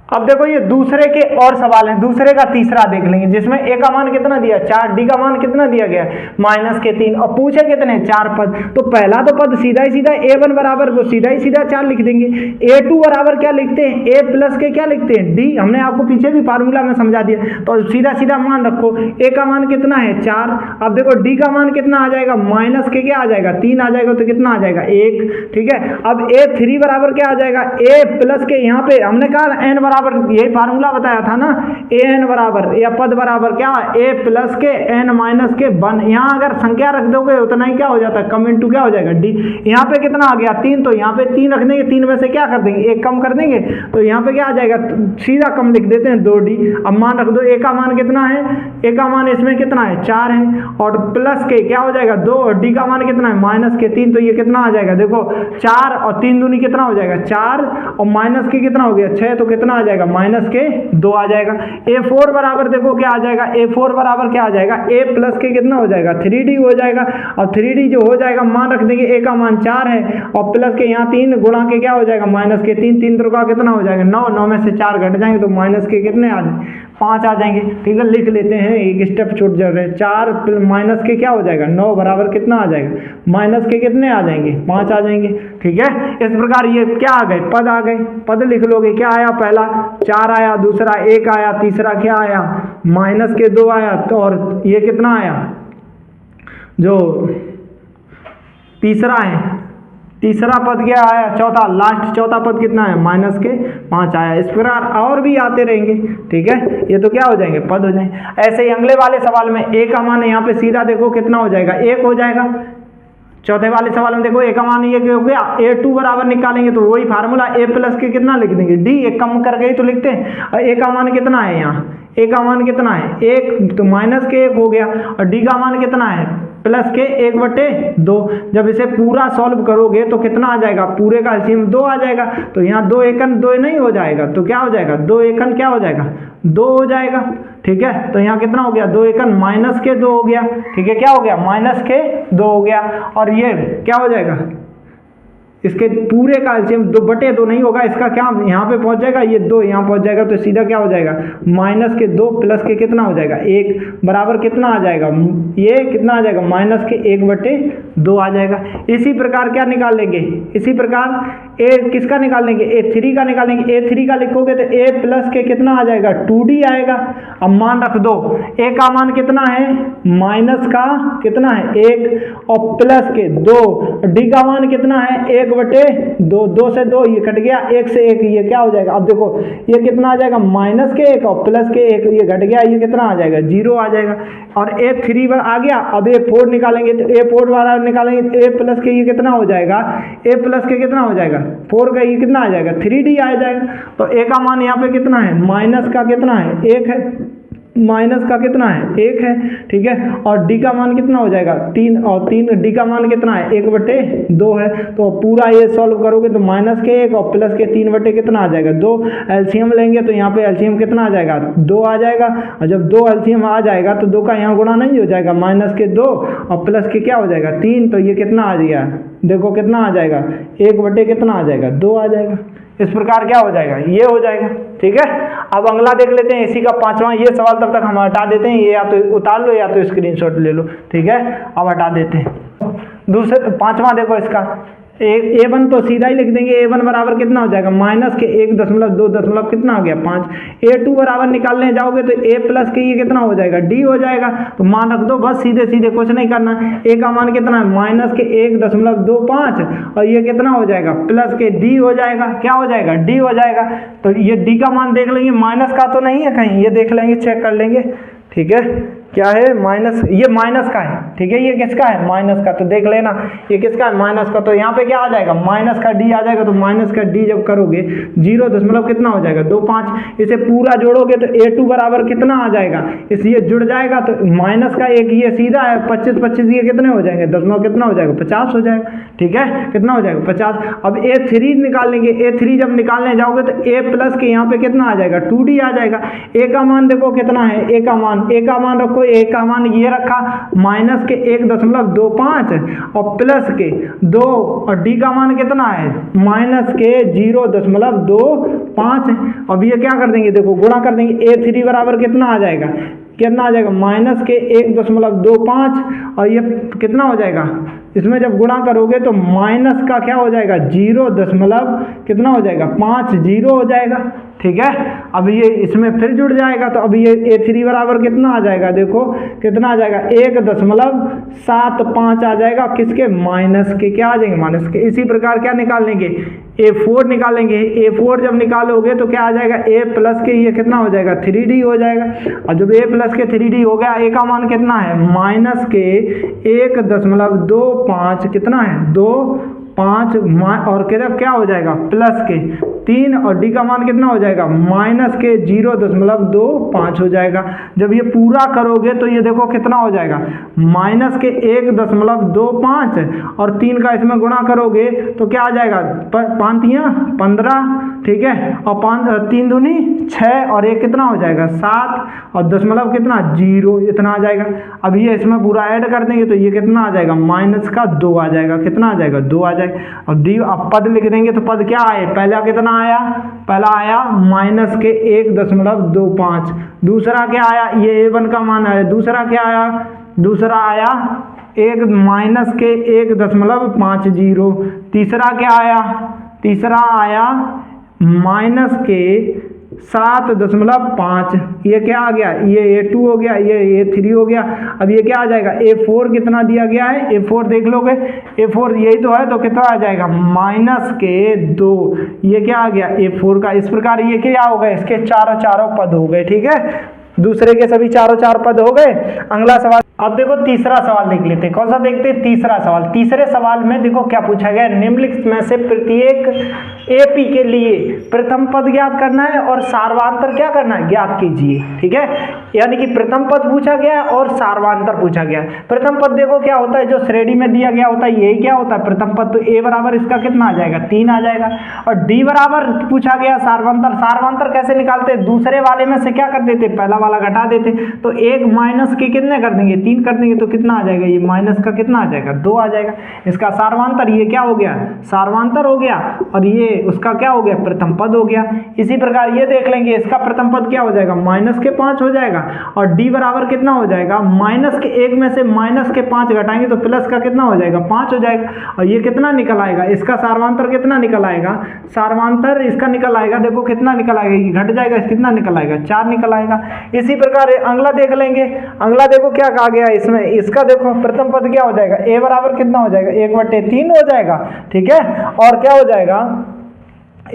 अब देखो ये दूसरे के और सवाल है, दूसरे का तीसरा देख लेंगे, जिसमें a का मान कितना दिया 4, d का मान कितना दिया गया -3 और पूछे कितने 4 पद, तो पहला तो पद सीधा ही सीधा a1 बराबर वो सीधा ही सीधा 4 लिख देंगे, a2 बराबर क्या लिखते हैं a प्लस के क्या लिखते हैं d, हमने आपको पीछे भी फार्मूला में समझा दिया, तो सीधा सीधा मान रखो a का मान कितना है 4, अब देखो d का मान कितना आ जाएगा माइनस के क्या आ जाएगा 3 आ जाएगा, तो कितना आ जाएगा 1। ठीक है, अब a3 बराबर क्या आ जाएगा a प्लस के, यहाँ पे हमने कहा n बराबर, यही फार्मूला बताया था ना, an बराबर या पद बराबर क्या a प्लस के n माइनस के 1, यहाँ अगर संख्या रख दोगे उतना ही क्या हो जाता है कम इंटू क्या हो जाएगा d, यहाँ पे कितना आ गया 3, तो यहाँ पे 3 रख देंगे, 3 में से क्या कर देंगे 1 कम कर देंगे, तो यहाँ पे क्या आ जाएगा सीधा कम लिख देते हैं 2d। अब मान रख दो a का मान कितना है, a का मान इसमें कितना है 4 है, और प्लस के क्या हो जाएगा 2 और d का मान कितना है -3, तो ये कितना आ जाएगा देखो 4 और 3 दूनी कितना हो जाएगा 4 और माइनस के कितना हो गया 6, तो कितना आ जाएगा -2 आ जाएगा। a4 बराबर देखो क्या आ जाएगा, a4 बराबर क्या आ जाएगा a प्लस के कितना हो जाएगा 3d हो जाएगा, और 3d जो हो जाएगा मान रख देंगे a का मान 4 है और प्लस के यहाँ 3 गुणा के क्या हो जाएगा -3, 3 का कितना हो जाएगा 9, 9 में से 4 घट जाएंगे तो माइनस के कितने आ जाएंगे 5 आ जाएंगे। ठीक है, लिख लेते हैं, एक स्टेप छूट जा रहे हैं, 4 माइनस के क्या हो जाएगा 9 बराबर कितना आ जाएगा माइनस के कितने आ जाएंगे 5 आ जाएंगे। ठीक है, इस प्रकार ये क्या आ गए पद आ गए, पद लिख लोगे, क्या आया पहला 4 आया, दूसरा 1 आया, तीसरा क्या आया -2 आया, तो और ये कितना आया जो तीसरा है, तीसरा पद क्या आया चौथा, लास्ट चौथा पद कितना है -5 आया। इस प्रकार और भी आते रहेंगे। ठीक है, ये तो क्या हो जाएंगे पद हो जाएंगे। ऐसे ही अगले वाले सवाल में a का मान यहाँ पे सीधा देखो कितना हो जाएगा 1 हो जाएगा। चौथे वाले सवाल में देखो a का मान ये हो गया, a2 बराबर निकालेंगे तो वही फार्मूला a प्लस के कितना लिख देंगे d, एक कम करके ही तो लिखते हैं, और a का मान कितना है यहाँ a का मान कितना है 1, तो -1 हो गया, और d का मान कितना है प्लस के 1/2। जब इसे पूरा सॉल्व करोगे तो कितना आ जाएगा, पूरे का एलसीएम 2 आ जाएगा, तो यहाँ 2 एकन 2 नहीं हो जाएगा, तो क्या हो जाएगा 2 एकन क्या हो जाएगा 2 हो जाएगा। ठीक है, तो यहाँ कितना हो गया 2 एकन -2 हो गया। ठीक है, क्या हो गया -2 हो गया, और ये क्या हो जाएगा इसके पूरे का एलसीएम 2/2 नहीं होगा, इसका क्या यहाँ पे पहुंच जाएगा, ये 2 यहाँ पहुंच जाएगा, तो सीधा क्या हो जाएगा -2 प्लस के कितना हो जाएगा 1 बराबर कितना आ जाएगा, ये कितना आ जाएगा -1/2 आ जाएगा। इसी प्रकार क्या निकाल लेंगे, इसी प्रकार a किसका निकाल लेंगे a3 का निकालेंगे, a3 का लिखोगे तो a प्लस के कितना आ जाएगा 2d आएगा। अब मान रख दो a का मान कितना है माइनस का कितना है 1 और प्लस के 2, d का मान कितना है 1 1/2, 2 से 2 ये कट गया, 1 से 1 ये क्या हो जाएगा, अब देखो ये कितना आ जाएगा -1 और +1 ये घट गया, ये कितना आ जाएगा 0 आ जाएगा। और A3 आ गया। अब A4 निकालेंगे तो A4 वाला निकालेंगे तो A+ के ये कितना हो जाएगा, A+ के कितना हो जाएगा 4 का ये कितना आ जाएगा 3D आ जाएगा। तो A का मान यहाँ पे कितना है, माइनस का कितना है 1 है, माइनस का कितना है 1 है, ठीक है। और D का मान कितना हो जाएगा 3, और 3 D का मान कितना है 1/2 है। तो पूरा ये सॉल्व करोगे तो -1 और +3 कितना आ जाएगा 2। एलसीएम लेंगे तो यहाँ पे एलसीएम कितना आ जाएगा 2 आ जाएगा। और जब 2 एलसीएम आ जाएगा तो 2 का यहाँ गुणा नहीं हो जाएगा, -2 और प्लस के क्या हो जाएगा 3, तो ये कितना आ गया, देखो कितना आ जाएगा 1/, कितना आ जाएगा 2 आ जाएगा। इस प्रकार क्या हो जाएगा, ये हो जाएगा, ठीक है। अब अगला देख लेते हैं, इसी का 5वां ये सवाल तब तक हम हटा देते हैं, ये या तो उतार लो या तो स्क्रीनशॉट ले लो, ठीक है। अब हटा देते हैं। दूसरे 5वां देखो इसका, A1 तो सीधा ही लिख देंगे, A1 बराबर कितना हो जाएगा -1.2 कितना हो गया 5। A2 बराबर निकालने जाओगे तो A+ के ये कितना हो जाएगा D हो जाएगा। तो मान रख दो बस, सीधे सीधे कुछ नहीं करना। A का मान कितना है -1.25 और ये कितना हो जाएगा +के D हो जाएगा, क्या हो जाएगा D हो जाएगा। तो ये D का मान देख लेंगे, माइनस का तो नहीं है कहीं, ये देख लेंगे, चेक कर लेंगे, ठीक है। क्या है माइनस, ये माइनस का है, ठीक है। ये किसका है माइनस का, तो देख लेना ये किसका है माइनस का। तो यहाँ पे क्या आ जाएगा माइनस का D आ जाएगा। तो माइनस का D जब करोगे 0 कितना हो जाएगा 25, इसे पूरा जोड़ोगे तो A2 बराबर कितना आ जाएगा, इसलिए जुड़ जाएगा। तो माइनस का एक ये सीधा है 25 ये कितने हो जाएंगे दशमलव कितना हो जाएगा 50 हो जाएगा, ठीक है। कितना हो जाएगा 50। अब A3 निकाल लेंगे, A3 जब निकालने जाओगे तो A+ के यहाँ पे कितना आ जाएगा 2D आ जाएगा। A का मान देखो कितना है, A का मान रखो, A का मान ये रखा -1.25 और प्लस के 2 और D का मान कितना है -0.25। अब ये क्या कर देंगे, देखो गुणा कर देंगे। A3 बराबर कितना आ जाएगा -1.25 और ये कितना हो जाएगा, इसमें जब गुणा करोगे तो माइनस का क्या हो जाएगा 0 कितना हो जाएगा 50 हो जाएगा, ठीक है। अब ये इसमें फिर जुड़ जाएगा। तो अब ये A3 बराबर कितना आ जाएगा, देखो कितना आ जाएगा 1.75 आ जाएगा, किसके माइनस के, क्या आ जाएंगे माइनस के। इसी प्रकार क्या निकाल लेंगे A4 निकालेंगे। A4 जब निकालोगे तो क्या आ जाएगा A+ के ये कितना हो जाएगा 3D हो जाएगा। और जब A+ के 3D हो गया, A का मान कितना है -1.25 कितना है 2.5 और क्या हो जाएगा प्लस के 3 और D का मान कितना हो जाएगा -0.25 हो जाएगा। जब ये पूरा करोगे तो ये देखो कितना हो जाएगा -1.25 और 3 का इसमें गुणा करोगे तो क्या आ जाएगा 5×3 = 15, ठीक है। और 3 दूनी 6 और 1 कितना हो जाएगा 7 और दशमलव कितना 0 इतना आ जाएगा। अब ये इसमें पूरा ऐड कर देंगे तो ये कितना आ जाएगा -2 आ जाएगा, कितना आ जाएगा 2 आ जाएगा। और D अब पद लिख देंगे तो पद क्या आए, पहला कितना आया, पहला आया -1.25, दूसरा क्या आया ये A1 का मान आया, दूसरा क्या आया, दूसरा आया -1.50, तीसरा क्या आया, तीसरा आया -7.5, ये क्या आ गया, ये A2 हो गया, ये A3 हो गया। अब ये क्या आ जाएगा A4 कितना दिया गया है, A4 देख लोगे, A4 यही तो है, तो कितना आ जाएगा -2, ये क्या आ गया A4 का। इस प्रकार ये क्या हो गए, इसके चारों पद हो गए, ठीक है। दूसरे के सभी चारों पद हो गए। अगला सवाल, अब देखो तीसरा सवाल देख लेते हैं। कौन सा देखते हैं, तीसरा सवाल। तीसरे सवाल में देखो क्या पूछा गया, निम्नलिखित में से प्रत्येक AP के लिए प्रथम पद ज्ञात करना है और सार्वधातुक क्या करना है, ज्ञात कीजिए, ठीक है। यानी कि प्रथम पद पूछा गया है और सार्वधातुक पूछा गया है। प्रथम पद देखो क्या होता है, जो श्रेणी में दिया गया होता है यही क्या होता है प्रथम पद। तो A बराबर इसका कितना आ जाएगा 3 आ जाएगा। और D बराबर पूछा गया सार्वधातुक कैसे निकालते, दूसरे वाले में से क्या कर देते, पहला वाला घटा देते। तो 1 माइनस के कितने कर देंगे 3 कर देंगे, तो कितना आ जाएगा, ये माइनस का कितना आ जाएगा 2 आ जाएगा। इसका सार्वधातुक ये क्या हो गया, सार्वधातुक हो गया, और ये उसका क्या हो गया प्रथम पद हो गया। इसी प्रकार ये देख लेंगे, इसका प्रथम पद क्या हो जाएगा -5 हो जाएगा। और D बराबर कितना हो जाएगा, -1 में से -5 घटाएंगे तो प्लस का कितना हो जाएगा 5 हो जाएगा। और ये कितना निकल आएगा, इसका सार्वधातुक कितना निकल आएगा, सार्वधातुक इसका निकल आएगा, देखो कितना निकल आएगा, ये घट जाएगा, कितना निकल आएगा 4 निकल आएगा। इसी प्रकार अगला देख लेंगे। अगला देखो क्या कहा गया इसमें, इसका देखो प्रथम पद क्या हो जाएगा, a बराबर कितना हो जाएगा 1/3 हो जाएगा, ठीक है। और क्या हो जाएगा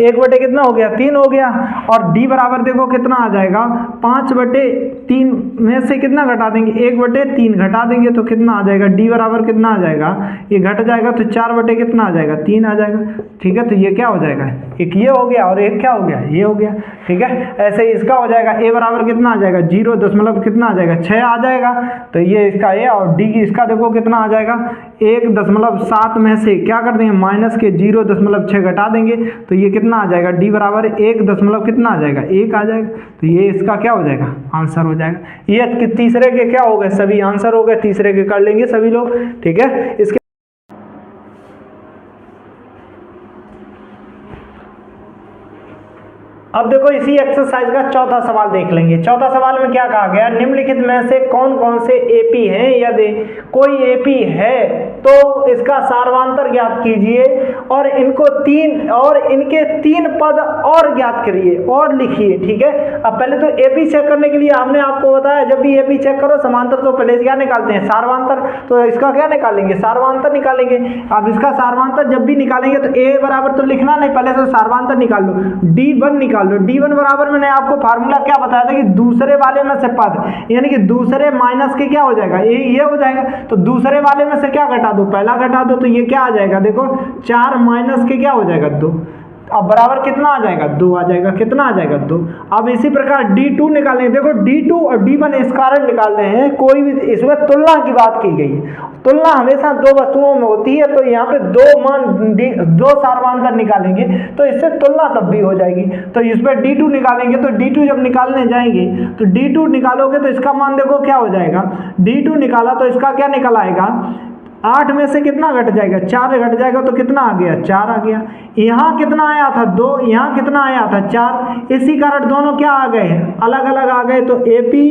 1/कितना हो गया 3 हो गया। और d बराबर देखो कितना आ जाएगा 5/3 में से कितना घटा देंगे 1/3 घटा देंगे तो कितना आ जाएगा, d बराबर कितना आ जाएगा, ये घट जाएगा तो 4 कितना आ जाएगा 3 आ जाएगा, ठीक है। तो ये क्या हो जाएगा, एक ये हो गया और एक क्या हो गया ये हो गया, ठीक है। ऐसे ही इसका हो जाएगा a बराबर कितना आ जाएगा 0 दशमलव कितना आ जाएगा 6 आ जाएगा। तो ये इसका a और d इसका देखो कितना आ जाएगा 1.7 में से क्या कर देंगे माइनस के 0.6 घटा देंगे तो ये कितना आ जाएगा, d बराबर 1 दशमलव कितना आ जाएगा 1 आ जाएगा। तो ये इसका क्या हो जाएगा आंसर हो जाएगा। ये तीसरे के क्या हो गए सभी आंसर हो गए, तीसरे के कर लेंगे सभी लोग, ठीक है। इसके अब देखो इसी एक्सरसाइज का चौथा सवाल देख लेंगे। चौथा सवाल में क्या कहा गया, निम्नलिखित में से कौन कौन से एपी हैं, यदि कोई एपी है तो इसका सार्वधातुक ज्ञात कीजिए और इनके तीन पद और ज्ञात करिए और लिखिए, ठीक है। अब पहले तो एपी चेक करने के लिए हमने आपको बताया जब भी एपी चेक करो समांतर तो पहले क्या निकालते हैं सार्वधातुक, तो इसका क्या निकालेंगे सार्वधातुक निकालेंगे। अब इसका सार्वधातुक जब भी निकालेंगे तो ए बराबर तो लिखना नहीं, पहले से सार्वधातुक निकाल लो, d1 निकाल लो। d1 बराबर मैंने आपको फार्मूला क्या बताया था कि दूसरे वाले में से पद यानी कि दूसरे माइनस के क्या हो जाएगा ये हो जाएगा। तो दूसरे वाले में से क्या घटा दो, पहला घटा दो तो ये क्या आ जाएगा देखो 4 माइनस के क्या हो जाएगा 2, अब बराबर कितना आ जाएगा 2 आ जाएगा, कितना आ जाएगा 2। अब इसी प्रकार d2 निकालेंगे, देखो d2 और d1 इस कारण निकाल रहे हैं, कोई भी इसमें तुलना की बात की गई है, तुलना हमेशा दो वस्तुओं में होती है। तो यहाँ पे दो सार्वधातुक निकालेंगे तो इससे तुलना तब भी हो जाएगी। तो इस पर d2 निकालेंगे तो d2 जब निकालने जाएंगे तो d2 निकालोगे तो इसका मान देखो क्या हो जाएगा, d2 निकाला तो इसका क्या निकल आएगा 8 में से कितना घट जाएगा 4 घट जाएगा तो कितना आ गया 4 आ गया। यहाँ कितना आया था 2, यहाँ कितना आया था 4, इसी कारण दोनों क्या आ गए अलग अलग आ गए। तो एपी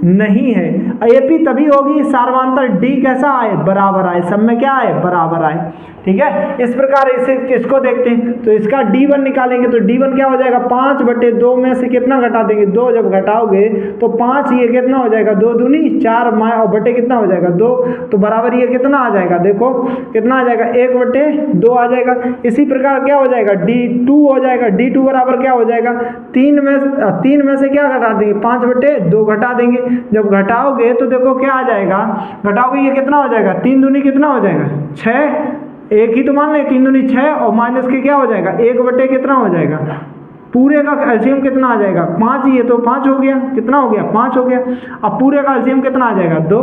नहीं है, एपी तभी होगी सार्वधातुक डी कैसा आए बराबर आए, सब में क्या आए बराबर आए, ठीक है। इस प्रकार इसको देखते हैं तो इसका d1 निकालेंगे तो d1 क्या हो जाएगा 5/2 में से कितना घटा देंगे 2, जब घटाओगे तो 5 ये कितना हो जाएगा 2 दूनी 4 और बटे कितना हो जाएगा 2, तो बराबर ये कितना आ जाएगा देखो कितना आ जाएगा 1/2 आ जाएगा। इसी प्रकार क्या हो जाएगा d2 हो जाएगा, d2 बराबर क्या हो जाएगा 3 में से क्या घटा देंगे 5/2 घटा देंगे, जब घटाओगे तो देखो क्या आ जाएगा, घटाओगे ये कितना हो जाएगा 3 दूनी कितना हो जाएगा 6, एक ही तो मान लें 3 दूनी 6 और माइनस के क्या हो जाएगा 1/, कितना हो जाएगा पूरे का एलसीएम कितना आ जाएगा 5, ये तो 5 हो गया, कितना हो गया 5 हो गया। अब पूरे का एलसीएम कितना आ जाएगा 2,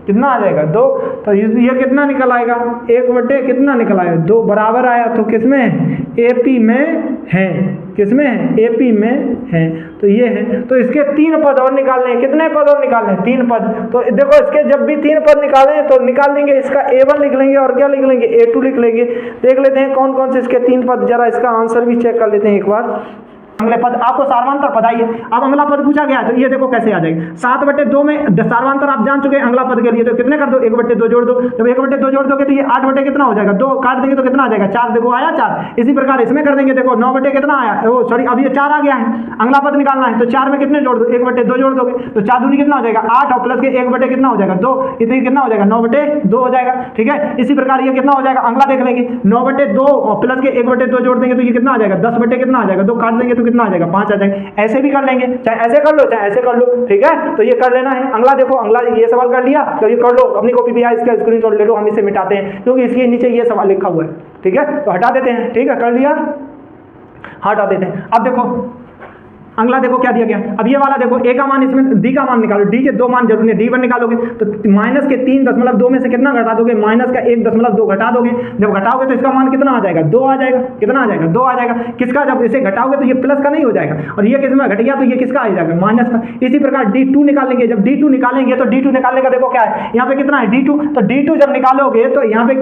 कितना आ जाएगा 2, तो ये कितना निकल आएगा 1/, कितना निकल आएगा 2 बराबर आया। तो किसमें एपी में है, किसमें है एपी में है, तो ये है। तो इसके 3 पद और निकालने हैं, कितने पद और निकालने हैं 3 पद। तो देखो इसके जब भी 3 पद निकालें तो निकाल लेंगे, इसका a1 लिख लेंगे और क्या लिख लेंगे a2 लिख लेंगे। देख लेते हैं कौन कौन से इसके 3 पद, जरा इसका आंसर भी चेक कर लेते हैं एक बार। अगले पद आपको सार्वधातुक पद आइए, अब अगला पद पूछा गया तो ये देखो कैसे आ जाएगा 7/2 में सार्वधातुक आप जान चुके हैं, अगला पद के लिए तो कितने कर दो 1/2 जोड़ दो, जब 1/2 जोड़ दोगे तो ये 8 कितना हो जाएगा 2 काट देंगे तो कितना आ जाएगा 4, देखो आया 4। इसी प्रकार इसमें कर देंगे, देखो 9 कितना आया, ओ सॉरी अब ये 4 आ गया है, अगला पद निकालना है तो 4 में कितने जोड़ दो 1/2 जोड़ दोगे तो 4 दूनी कितना हो जाएगा 8 और प्लस के 1/, कितना हो जाएगा 2, इतनी कितना हो जाएगा 9/2 हो जाएगा, ठीक है। इसी प्रकार ये कितना हो जाएगा अगला देख लेंगे 9/2 और प्लस के 1/2 जोड़ देंगे तो ये कितना आ जाएगा 10/, कितना आ जाएगा 2 काट देंगे तो कितना आ जाएगा 5 आ जाएगा। ऐसे भी कर लेंगे, चाहे ऐसे कर लो चाहे ऐसे कर लो, ठीक है। तो ये कर लेना है। अगला देखो, अगला ये सवाल कर लिया तो ये कर लो, अपनी कॉपी भी इसका स्क्रीनशॉट ले लो, हम इसे मिटाते हैं क्योंकि इसके नीचे ये सवाल लिखा हुआ है, ठीक है। तो हटा देते हैं, ठीक है कर लिया हटा देते हैं। अब देखो अगला देखो क्या दिया गया, अब ये वाला देखो a का मान, इसमें d का मान निकालो, d के 2 मान जरूरी है, d1 निकालोगे तो माइनस के 3.2 में से कितना घटा दोगे माइनस का 1.2 घटा दोगे, जब घटाओगे तो इसका मान कितना आ जाएगा 2 आ जाएगा, कितना आ जाएगा 2 आ जाएगा। किसका, जब इसे घटाओगे तो ये प्लस का नहीं हो जाएगा और ये किस में घट गया तो ये किसका आ जाएगा माइनस का। इसी प्रकार d2 निकालेंगे, जब d2 निकालेंगे तो d2 निकालने का देखो क्या है यहाँ पे कितना है d2, तो d2 जब निकालोगे तो यहाँ पे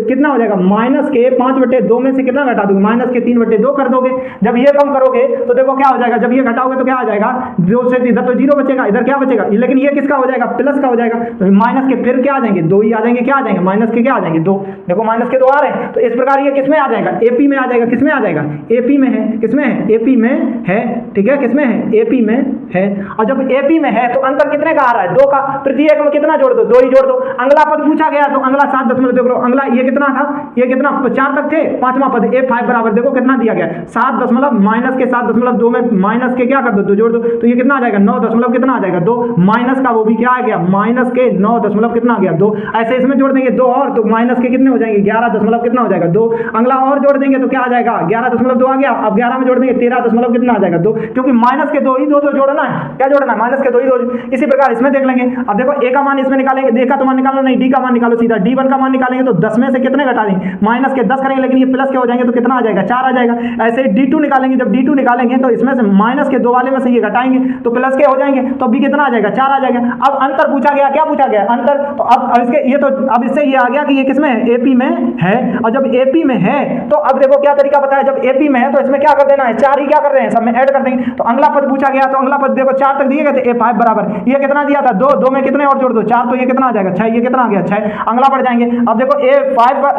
कितना हो जाएगा माइनस के 5/2 में से कितना घटा दोगे माइनस के 3/2 कर दोगे। जब ये कम करोगे तो देखो क्या हो जाएगा, जब ये घटाओगे तो क्या आ जाएगा, 2 से इधर तो 0 बचेगा, इधर क्या बचेगा, लेकिन ये किसका हो जाएगा, प्लस का हो जाएगा, तो माइनस के फिर क्या आ जाएंगे, 2 ही आ जाएंगे, क्या आ जाएंगे, माइनस के क्या आ जाएंगे, 2। देखो माइनस के 2 आ रहे हैं, तो इस प्रकार ये किसमें आ जाएगा, एपी में आ जाएगा, किसमें आ जाएगा, एपी में है, किसमें है, एपी में है, ठीक है, किसमें है, एपी में है। और जब एपी में है तो अंतर कितने का आ रहा है, 2 का, प्रत्येक में कितना जोड़ दो, 2 ही जोड़ दो। अगला पद पूछा गया तो अगला 7 दशमलव, देखो अगला ये कितना था, ये कितना 4 तक थे, पांचवा पद A5 बराबर देखो कितना दिया गया, 7 दशमलव माइनस के 7.2 में माइनस के क्या कर दो, 2 जोड़ दो, तो ये कितना आ जाएगा, 9 दशमलव कितना आ जाएगा, 2, माइनस का वो भी क्या आ गया, माइनस के 9 दशमलव कितना आ गया, 2। ऐसे इसमें जोड़ देंगे 2 और, तो माइनस के कितने हो जाएंगे, 11 दशमलव कितना हो जाएगा, 2। अगला और जोड़ देंगे तो क्या आ जाएगा, 11.2 आ गया, अब 11 में जोड़ देंगे 13 दशमलव कितना आ जाएगा, 2, क्योंकि माइनस के 2 ही 2 जोड़ना है, क्या जोड़ना है, माइनस के 2 ही 2। इसी प्रकार इसमें देख लेंगे, अब देखो ए का मान इसमें निकालेंगे, ए का तो मान निकालो नहीं, डी का मान निकालो सीधा, D1 का मान निकालेंगे तो 10 में से कितने घटा देंगे, माइनस के 10 करेंगे, लेकिन ये प्लस के हो जाएंगे तो कितना आ जाएगा, 4 आ जाएगा। ऐसे D2 निकालेंगे, जब D2 निकालेंगे तो इसमें से माइनस के 2 वाले में से ये घटाएंगे तो प्लस के हो जाएंगे, तो B कितना आ जाएगा, 4 आ जाएगा। अब अंतर पूछा गया, क्या पूछा गया, अंतर, तो अब इसके ये तो अब इससे ये आ गया कि ये किसमें है, एपी में है, और जब एपी में है तो अब देखो क्या तरीका बताया, जब एपी में है तो इसमें क्या कर देना है, 4 ही क्या कर रहे हैं, सब में ऐड कर देंगे। तो अगला पद पूछा गया, तो अगला पद देखो 4 तक दिए गए थे, A5 बराबर ये कितना दिया था, 2 में कितने और जोड़ दो, 4, तो ये कितना आ जाएगा, 6, ये कितना आ गया, 6। अगला बढ़ जाएंगे, अब देखो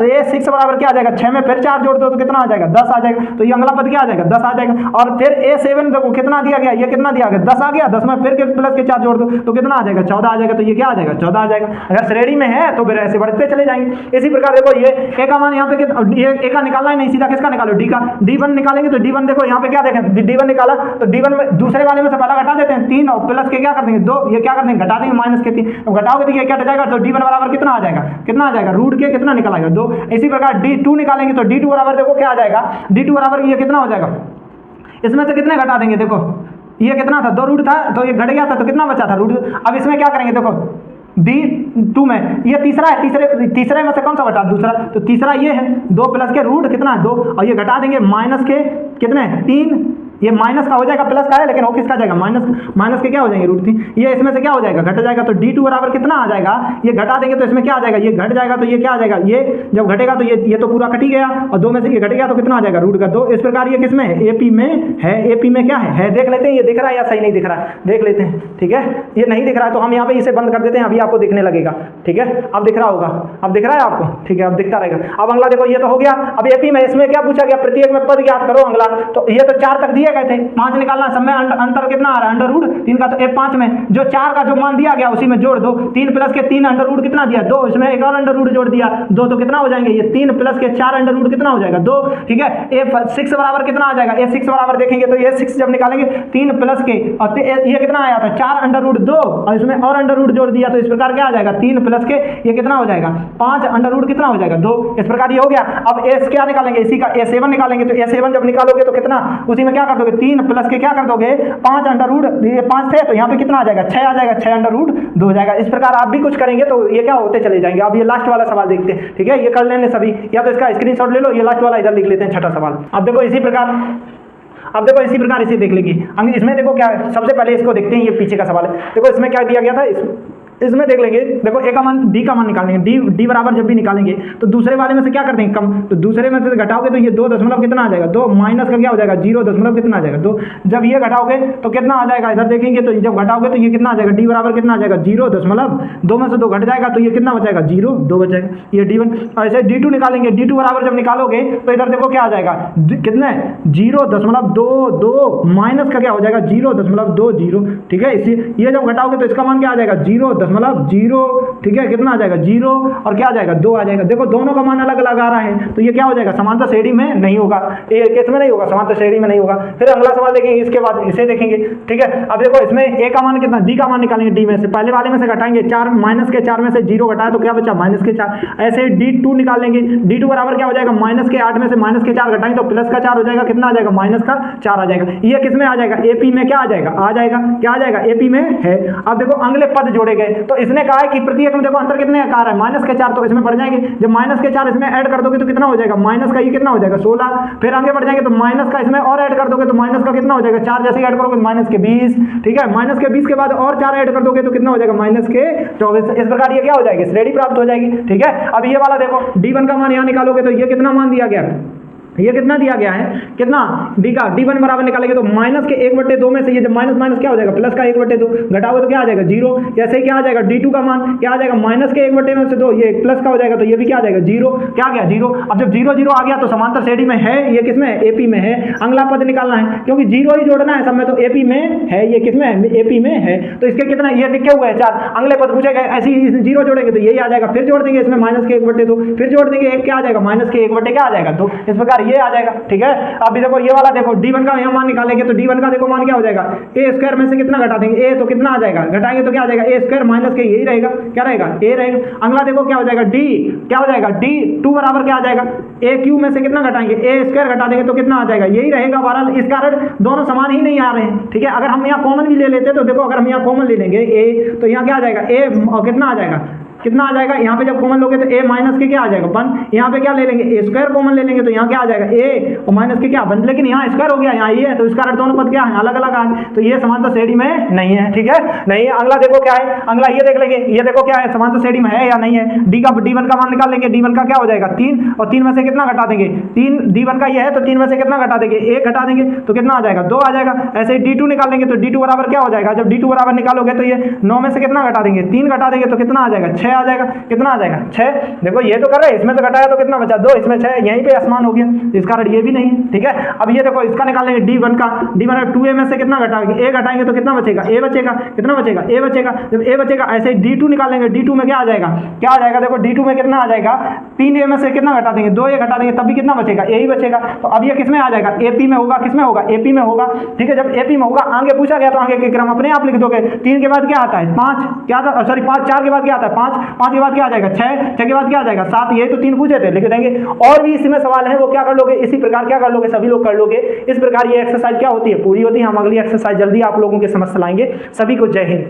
A6 बराबर क्या आ जाएगा, 6 में फिर 4 जोड़ दो तो कितना आ जाएगा, 10 आ जाएगा, तो ये अगला पद क्या आ जाएगा, 10 आ जाएगा। और फिर A7 देखो कितना दिया गया, ये कितना दिया गया, 10 आ गया, 10 में फिर प्लस के 4 जोड़ दो तो कितना आ जाएगा, 14 आ जाएगा, तो ये क्या आ जाएगा, 14 आ जाएगा। अगर श्रेणी में है तो फिर ऐसे बढ़ते चले जाएंगे। इसी प्रकार देखो ये ए का मान यहाँ पे ये ए का निकालना है नहीं, सीधा किसका निकालो, डी का, D1 निकालेंगे तो D1 देखो यहाँ पे क्या देखें, D1 निकाला तो D1 में दूसरे वाले में से पहला घटा देते हैं 3 और प्लस के क्या कर देंगे 2, ये क्या कर देंगे घटा देंगे माइनस के 3, तो घटाओगे तो ये क्या जाएगा, तो D1 बराबर कितना आ जाएगा, कितना आ जाएगा, रूट के कितना निकल आएगा 2। इसी प्रकार D2 निकालेंगे तो D2 बराबर देखो क्या आ जाएगा, D2 बराबर ये कितना हो जाएगा, इसमें से कितने घटा देंगे, देखो ये कितना था, 2 रूट था तो ये घट गया था तो कितना बचा था रूट। अब इसमें क्या करेंगे, देखो D2 में ये तीसरा है, तीसरे में से कौन सा बटा, दूसरा, तो तीसरा ये है, 2 प्लस के रूट कितना है 2, और ये घटा देंगे माइनस के कितने 3, ये माइनस का हो जाएगा, प्लस का है लेकिन हो किसका जाएगा, माइनस के क्या हो जाएंगे रूट 3, ये इसमें से क्या हो जाएगा, घट जाएगा, तो D2 बराबर कितना आ जाएगा, ये घटा देंगे तो इसमें क्या आ जाएगा, ये घट जाएगा, तो ये क्या आ जाएगा, ये जब घटेगा तो ये तो पूरा कट ही गया, और 2 में से ये घट गया तो कितना आ जाएगा रूट का 2। इस प्रकार ये किसमें है, एपी में है, एपी में क्या है, देख लेते हैं ये दिख रहा है या सही नहीं दिख रहा है, देख लेते हैं, ठीक है, ये नहीं दिख रहा है तो हम यहाँ पे इसे बंद कर देते हैं, अभी आपको दिखने लगेगा, ठीक है, अब दिख रहा होगा, अब दिख रहा है आपको, ठीक है, अब दिखता रहेगा। अब अगला देखो ये तो हो गया, अब एपी में इसमें क्या पूछा गया, प्रत्येक में पद ज्ञात करो। अगला तो ये तो 4 तक दिए गए थे, 5 निकालना, सब में अंतर कितना आ रहा है, अंडर रूट 3 का, तो F5 में जो 4 का जो मान दिया गया उसी में जोड़ दो, 3 प्लस के 3 अंडर रूट कितना दिया 2, इसमें एक और अंडर रूट जोड़ दिया 2, तो कितना हो जाएंगे, ये 3 प्लस के 4 अंडर रूट कितना हो जाएगा 2, ठीक है। A6 बराबर कितना आ जाएगा, A6 बराबर देखेंगे तो A6 जब निकालेंगे 3 प्लस के, और ये कितना आया था 4 अंडर रूट 2, और इसमें और अंडर रूट जोड़ दिया, तो इस प्रकार क्या आ जाएगा 3 प्लस के ये कितना हो जाएगा 5 अंडर रूट कितना हो जाएगा 2। इस प्रकार ये हो गया। अब S क्या निकालेंगे, इसी का A7 निकालेंगे, तो A7 जब निकालोगे तो कितना, उसी में क्या कर दोगे 3 प्लस के क्या कर दोगे 5 अंडर रूट, ये 5 थे तो यहाँ पे कितना आ जाएगा 6 आ जाएगा, 6 अंडर रूट 2 हो जाएगा। इस प्रकार आप भी कुछ करेंगे तो ये क्या होते चले जाएंगे। अब ये लास्ट वाला सवाल देखते हैं, ठीक है, ये कर लेने सभी, या तो इसका स्क्रीनशॉट ले लो, ये लास्ट वाला इधर लिख लेते हैं, छठा सवाल। अब देखो इसी प्रकार इसे देख लेंगे। इसमें देखो क्या है, सबसे पहले इसको देखते हैं, ये पीछे का सवाल है। देखो इसमें क्या दिया गया था, इसमें देख लेंगे, देखो ए का मान डी का मान निकालेंगे, डी बराबर जब भी निकालेंगे तो दूसरे वाले में से क्या कर देंगे कम, तो दूसरे में से घटाओगे तो ये 2 दशमलव कितना आ जाएगा 2, माइनस का क्या हो जाएगा 0 दशमलव कितना आ जाएगा 2। जब ये घटाओगे तो कितना आ जाएगा, इधर देखेंगे तो जब घटाओगे तो ये कितना आ जाएगा, डी बराबर कितना आ जाएगा 0 दशमलव 2 में से 2 घट जाएगा तो ये कितना बचेगा 0 2 बचेगा, ये D1। ऐसे D2 निकालेंगे, D2 बराबर जब निकालोगे तो इधर देखो क्या आ जाएगा, कितने 0.22 माइनस का क्या हो जाएगा 0.20, ठीक है। इसी ये जब घटाओगे तो इसका मान क्या आ जाएगा 0.0, ठीक है, कितना आ जाएगा 0 और क्या आ जाएगा 2 आ जाएगा। देखो दोनों का मान अलग अलग आ रहा है तो ये क्या हो जाएगा, समांतर श्रेणी में नहीं होगा, ये केस में नहीं होगा, समांतर श्रेणी में नहीं होगा। फिर अगला सवाल देखेंगे, इसके बाद इसे देखेंगे, ठीक है। अब देखो इसमें ए का मान कितना, डी का मान निकालेंगे, डी में से पहले वाले में से घटाएंगे 4, माइनस के 4 में से 0 घटाया तो क्या बचा माइनस के 4। ऐसे D2 निकालेंगे, D2 बराबर क्या हो जाएगा, माइनस के 8 में से माइनस के 4 घटाएंगे तो प्लस का 4 हो जाएगा, कितना आ जाएगा माइनस का 4 आ जाएगा। ये किस में आ जाएगा, एपी में क्या आ जाएगा, क्या आ जाएगा एपी में है। अब देखो अगले पद जोड़े गए तो इसने कहा है कि प्रत्येक में देखो अंतर कितने का आ रहा है, माइनस के 4, तो इसमें बढ़ जाएंगे। जब माइनस के 4 इसमें ऐड कर दोगे तो कितना हो जाएगा, माइनस का ये कितना हो जाएगा 16। फिर आगे बढ़ जाएंगे तो माइनस का इसमें और ऐड कर दोगे तो माइनस का कितना हो जाएगा 4, जैसे ऐड करोगे माइनस के 20, ठीक है। माइनस के 20 के बाद और 4 ऐड कर दोगे तो कितना हो जाएगा माइनस के 24। इस प्रकार ये क्या हो जाएगी, श्रेणी प्राप्त हो जाएगी, ठीक है। अब ये वाला देखो D1 का मान यहाँ निकालोगे तो ये कितना मान दिया गया, ये कितना दिया गया है, कितना डी का D1 बराबर निकालेंगे तो माइनस के 1/2 में से ये जब माइनस माइनस क्या हो जाएगा, प्लस का 1/2 घटाओगे तो क्या आ जाएगा 0। जैसे ही क्या आ जाएगा D2 का मान क्या आ जाएगा, माइनस के 1/2 में से 2, ये प्लस का हो जाएगा तो ये भी क्या आ जाएगा 0। क्या गया 0। अब जब 0 0 आ गया तो समांतर श्रेणी में है, ये किसमें है, AP में है। अगला पद निकालना है क्योंकि 0 ही जोड़ना है सब में, तो AP में है, ये किसमें है, AP में है। तो इसके कितना ये लिखे हुए हैं 4, अगले पद पूछेगा ऐसे ही 0 जोड़ेंगे तो यही आ जाएगा, फिर जोड़ देंगे इसमें माइनस के 1/2, फिर जोड़ देंगे एक क्या आ जाएगा, माइनस के 1/2 क्या आ जाएगा 2। इस प्रकार ये आ जाएगा। ठीक है, अभी देखो ये वाला देखो D1 का यहाँ मान निकालेंगे तो D1 का देखो मान क्या हो जाएगा, A² में से कितना घटा देंगे, A तो कितना आ जाएगा, घटाएंगे तो क्या आ जाएगा A² माइनस के यही रहेगा, क्या रहेगा A रहेगा। अगला देखो क्या हो जाएगा D, क्या हो जाएगा D2 बराबर क्या आ जाएगा, AQ में से कितना घटाएंगे, A² घटा देंगे तो कितना आ जाएगा यही रहेगा। बहरहाल इस कारण दोनों समान ही नहीं आ रहे हैं। ठीक है, अगर हम यहाँ कॉमन भी ले लेते तो देखो अगर हम यहाँ कॉमन ले लेंगे A तो यहाँ क्या आ जाएगा A और कितना आ जाएगा, कितना आ जाएगा, यहाँ पे जब कॉमन लोगे तो A माइनस के क्या आ जाएगा 1, यहाँ पे क्या ले लेंगे A² कॉमन ले लेंगे तो यहाँ क्या आ जाएगा A और माइनस के क्या 1, लेकिन यहाँ स्क्वायर हो गया, यहाँ ये है तो इस कारण दोनों पद क्या है अलग अलग आए, तो ये समांतर श्रेणी में नहीं है। ठीक है, नहीं है। अगला देखो क्या है, अगला ये देख लेंगे, ये देखो क्या है समांतर श्रेणी में है या नहीं है। D1 का मान निकाल लेंगे, D1 का क्या हो जाएगा 3 और 3 में से कितना घटा देंगे 3, D1 का ये है तो 3 में से कितना घटा देंगे 1 घटा देंगे तो कितना आ जाएगा 2 आ जाएगा। ऐसे ही D2 निकाल लेंगे तो D2 बराबर क्या हो जाएगा, जब D2 बराबर निकालोगे तो ये 9 में से कितना घटा देंगे 3 घटा देंगे तो कितना आ जाएगा 6 आ जाएगा। कितना आ जाएगा 6। देखो ये तो कर रहे हैं, इसमें तो घटाया तो कितना बचा 2, इसमें 6, यहीं पे आसमान हो गया, इस कारण ये भी नहीं है। ठीक है, अब ये देखो इसका निकालेंगे D1 का, D1 2A में से कितना घटाएंगे A घटाएंगे तो कितना बचेगा A बचेगा, कितना बचेगा A बचेगा। जब A बचेगा ऐसे ही D2 निकालेंगे, D2 में क्या आ जाएगा, क्या आ जाएगा, देखो D2 में कितना आ जाएगा 3A में से कितना घटा देंगे 2A घटा देंगे तब भी कितना बचेगा A ही बचेगा। तो अब ये किसमें आ जाएगा AP में होगा, किसमें होगा AP में होगा। ठीक है, जब AP में होगा आगे पूछा गया तो आगे के क्रम अपने आप लिख दोगे। 3 के बाद क्या आता है 5, क्या आता है सॉरी 5, 4 के बाद क्या आता है 5, 5 के बाद क्या आ जाएगा 6, 6 के बाद क्या आ जाएगा 7, ये तो 3 पूछे थे लिख देंगे। और भी इसमें सवाल है वो क्या कर लोगे, इसी प्रकार क्या कर लोगे, सभी लोग कर लोगे। इस प्रकार ये एक्सरसाइज क्या होती है पूरी होती है। हम अगली एक्सरसाइज जल्दी आप लोगों के समझ लाएंगे। सभी को जय हिंद।